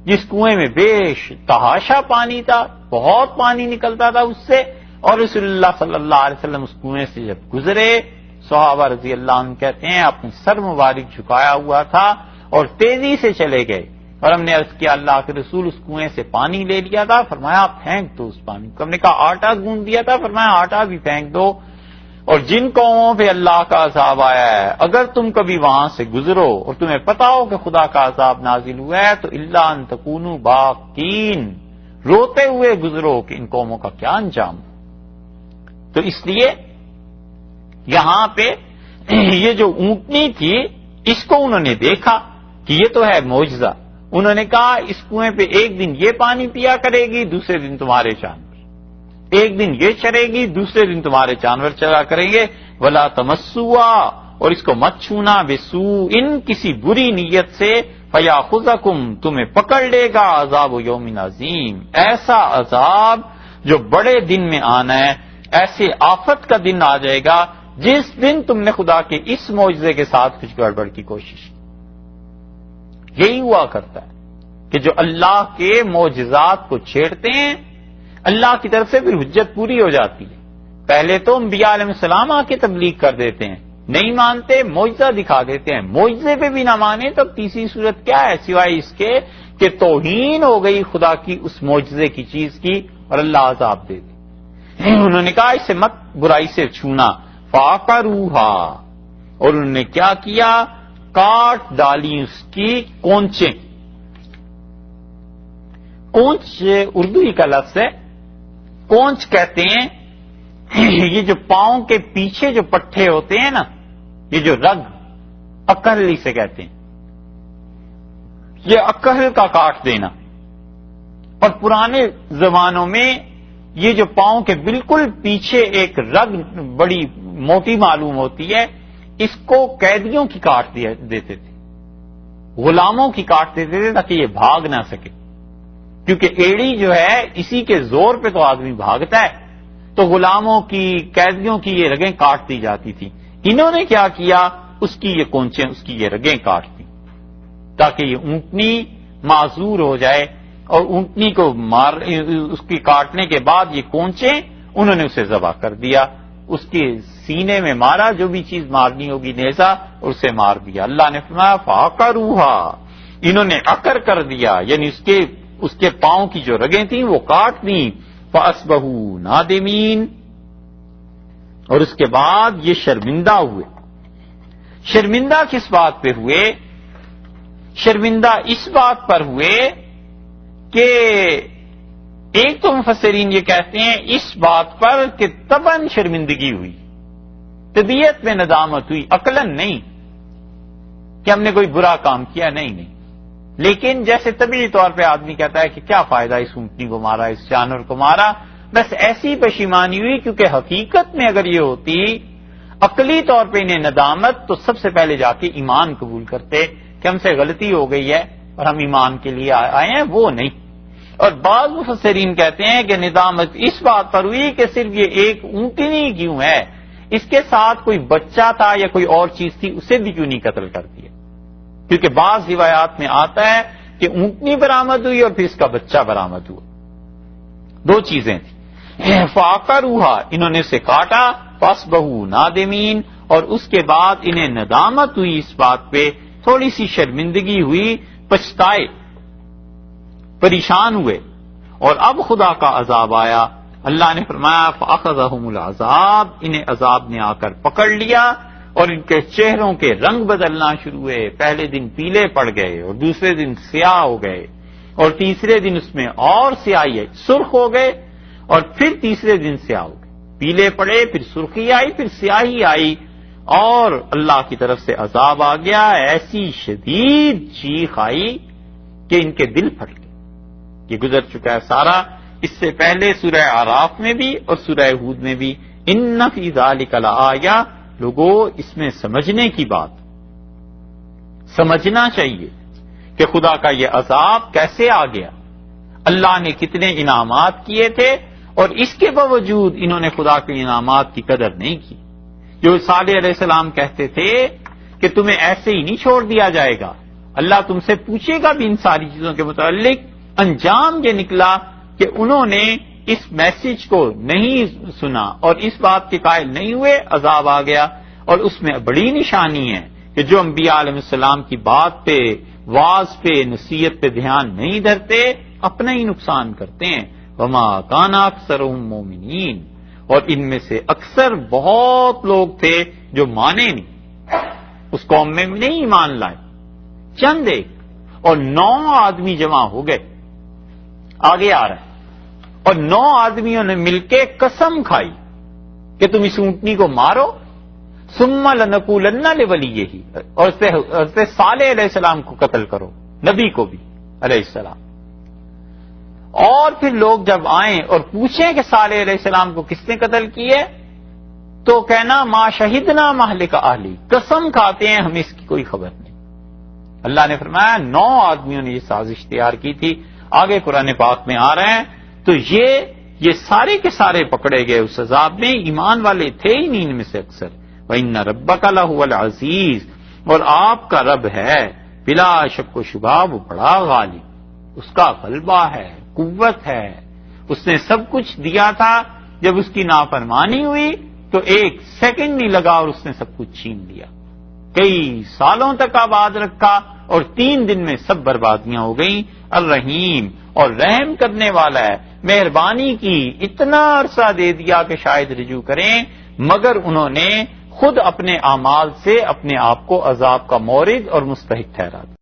جس کنویں میں بیش تحاشا پانی تھا، بہت پانی نکلتا تھا اس سے، اور رسول اللہ صلی اللہ علیہ وسلم اس کنویں سے جب گزرے، صحابہ رضی اللہ عنہ کہتے ہیں اپنے سر مبارک جھکایا ہوا تھا اور تیزی سے چلے گئے، اور ہم نے عرض کیا اللہ کے رسول اس کنویں سے پانی لے لیا تھا، فرمایا پھینک دو اس پانی کو۔ ہم نے کہا آٹا گوندھ دیا تھا، فرمایا آٹا بھی پھینک دو۔ اور جن قوموں پہ اللہ کا عذاب آیا ہے اگر تم کبھی وہاں سے گزرو اور تمہیں پتا ہو کہ خدا کا عذاب نازل ہوا ہے تو الا ان تکونوا باقین، روتے ہوئے گزرو کہ ان قوموں کا کیا انجام۔ تو اس لیے یہاں پہ یہ جو اونٹنی تھی اس کو انہوں نے دیکھا کہ یہ تو ہے معجزہ، انہوں نے کہا اس کنویں پہ ایک دن یہ پانی پیا کرے گی، دوسرے دن تمہارے جانور، ایک دن یہ چرے گی، دوسرے دن تمہارے جانور چرا کریں گے، ولا تمسوا، اور اس کو مت چھونا، بسوء، ان کسی بری نیت سے، فیاخذکم، تمہیں پکڑ لے گا عذاب یوم عظیم، ایسا عذاب جو بڑے دن میں آنا ہے، ایسے آفت کا دن آ جائے گا جس دن تم نے خدا کے اس معجزے کے ساتھ کچھ گڑبڑ کی کوشش کی۔ یہی ہوا کرتا ہے کہ جو اللہ کے معجزات کو چھیڑتے ہیں اللہ کی طرف سے پھر حجت پوری ہو جاتی ہے۔ پہلے تو انبیاء علیہ السلام آ کے تبلیغ کر دیتے ہیں، نہیں مانتے معجزہ دکھا دیتے ہیں، معجزے پہ بھی نہ مانے تو تیسری صورت کیا ہے سوائے اس کے کہ توہین ہو گئی خدا کی اس معجزے کی چیز کی اور اللہ عذاب دے دے۔ انہوں نے کہا اسے مت برائی سے چھونا، فعقروہا، اور انہوں نے کیا کیا؟ کاٹ ڈالی اس کی کونچیں۔ کونچ اردو ہی کا لفظ ہے، کونچ کہتے ہیں یہ جو پاؤں کے پیچھے جو پٹھے ہوتے ہیں نا، یہ جو رگ اکہل سے کہتے ہیں، یہ اکہل کا کاٹ دینا۔ اور پرانے زمانوں میں یہ جو پاؤں کے بالکل پیچھے ایک رگ بڑی موٹی معلوم ہوتی ہے، اس کو قیدیوں کی کاٹ دیتے تھے، غلاموں کی کاٹ دیتے تھے تاکہ یہ بھاگ نہ سکے، کیونکہ ایڑی جو ہے اسی کے زور پہ تو آدمی بھاگتا ہے، تو غلاموں کی قیدیوں کی یہ رگیں کاٹ دی جاتی تھی۔ انہوں نے کیا کیا؟ اس کی یہ کونچیں، اس کی یہ رگیں کاٹ دی تاکہ یہ اونٹنی معذور ہو جائے، اور اونٹنی کو اس کی کاٹنے کے بعد یہ کونچیں انہوں نے اسے ذبح کر دیا، اس کے سینے میں مارا، جو بھی چیز مارنی ہوگی نیزہ، اور اسے مار دیا۔ اللہ نے فرمایا فعقروہا، انہوں نے عقر کر دیا، یعنی اس کے پاؤں کی جو رگیں تھیں وہ کاٹ دیں۔ فَأَصْبَحُوا نَادِمِينَ، اور اس کے بعد یہ شرمندہ ہوئے۔ شرمندہ کس بات پہ ہوئے؟ شرمندہ اس بات پر ہوئے کہ ایک تو مفسرین یہ کہتے ہیں اس بات پر کہ طبعاً شرمندگی ہوئی، طبیعت میں ندامت ہوئی، عقلاً نہیں کہ ہم نے کوئی برا کام کیا، نہیں، لیکن جیسے طبیعی طور پہ آدمی کہتا ہے کہ کیا فائدہ اس اونٹنی کو مارا، اس جانور کو مارا، بس ایسی پشیمانی ہوئی، کیونکہ حقیقت میں اگر یہ ہوتی عقلی طور پہ انہیں ندامت، تو سب سے پہلے جا کے ایمان قبول کرتے کہ ہم سے غلطی ہو گئی ہے اور ہم ایمان کے لیے آئے ہیں، وہ نہیں۔ اور بعض مفسرین کہتے ہیں کہ ندامت اس بات پر ہوئی کہ صرف یہ ایک اونٹنی کیوں ہے، اس کے ساتھ کوئی بچہ تھا یا کوئی اور چیز تھی، اسے بھی کیوں نہیں قتل کر دیا، کیونکہ بعض روایات میں آتا ہے کہ اونٹنی برآمد ہوئی اور پھر اس کا بچہ برآمد ہوا، دو چیزیں تھیں۔ فعقروہا، انہوں نے اسے کاٹا، فاصبحوا نادمین، اور اس کے بعد انہیں ندامت ہوئی اس بات پہ، تھوڑی سی شرمندگی ہوئی، پچھتائے، پریشان ہوئے، اور اب خدا کا عذاب آیا۔ اللہ نے فرمایا فاخذہم العذاب، انہیں عذاب نے آ کر پکڑ لیا، اور ان کے چہروں کے رنگ بدلنا شروع ہوئے، پہلے دن پیلے پڑ گئے اور دوسرے دن سیاہ ہو گئے، اور تیسرے دن اس میں اور سیاہی ہے، سرخ ہو گئے، اور پھر تیسرے دن سیاہ ہو گئے، پیلے پڑے، پھر سرخی آئی، پھر سیاہی آئی، اور اللہ کی طرف سے عذاب آ گیا، ایسی شدید چیخ آئی کہ ان کے دل پھٹ گئے۔ یہ گزر چکا ہے سارا، اس سے پہلے سورہ اعراف میں بھی اور سورہ ہود میں بھی۔ ان فی ذلک لآیہ، لوگوں اس میں سمجھنے کی بات، سمجھنا چاہیے کہ خدا کا یہ عذاب کیسے آ گیا، اللہ نے کتنے انعامات کیے تھے، اور اس کے باوجود انہوں نے خدا کے انعامات کی قدر نہیں کی۔ جو صالح علیہ السلام کہتے تھے کہ تمہیں ایسے ہی نہیں چھوڑ دیا جائے گا، اللہ تم سے پوچھے گا بھی ان ساری چیزوں کے متعلق، انجام یہ نکلا کہ انہوں نے اس میسج کو نہیں سنا اور اس بات کے قائل نہیں ہوئے، عذاب آ گیا۔ اور اس میں بڑی نشانی ہے کہ جو انبیاء علیہ السلام کی بات پہ، واعظ پہ، نصیحت پہ دھیان نہیں دھرتے، اپنا ہی نقصان کرتے ہیں۔ وما کان اکثرهم مومنین، اور ان میں سے اکثر بہت لوگ تھے جو مانے نہیں، اس قوم میں نہیں ایمان لائے، چند ایک، اور 9 آدمی جمع ہو گئے، آگے آ رہا ہے، اور 9 آدمیوں نے مل کے قسم کھائی کہ تم اس اونٹنی کو مارو، ثم لنقولن لولیہ، اور اس سے صالح علیہ السلام کو قتل کرو، نبی کو بھی علیہ السلام۔ اور پھر لوگ جب آئیں اور پوچھیں کہ صالح علیہ السلام کو کس نے قتل کیے، تو کہنا ما شہدنا مہلک اہلی، قسم کھاتے ہیں ہمیں اس کی کوئی خبر نہیں۔ اللہ نے فرمایا 9 آدمیوں نے یہ سازش تیار کی تھی، آگے قرآن پاک میں آ رہے ہیں۔ تو یہ یہ سارے کے سارے پکڑے گئے اس عذاب میں، ایمان والے تھے ہی نہیں ان میں سے اکثر. وَإِنَّ رَبَّكَ لَهُوَ الْعَزِيزُ، اور آپ کا رب ہے بلا شک و شبہ وہ بڑا غالب، اس کا غلبہ ہے، قوت ہے. اس نے سب کچھ دیا تھا، جب اس کی نافرمانی ہوئی تو ایک سیکنڈ نہیں لگا اور اس نے سب کچھ چھین لیا. کئی سالوں تک آباد رکھا اور 3 دن میں سب بربادیاں ہو گئیں. الرحیم، اور رحم کرنے والا ہے، مہربانی کی، اتنا عرصہ دے دیا کہ شاید رجوع کریں، مگر انہوں نے خود اپنے اعمال سے اپنے آپ کو عذاب کا مورد اور مستحق ٹھہرا دیا.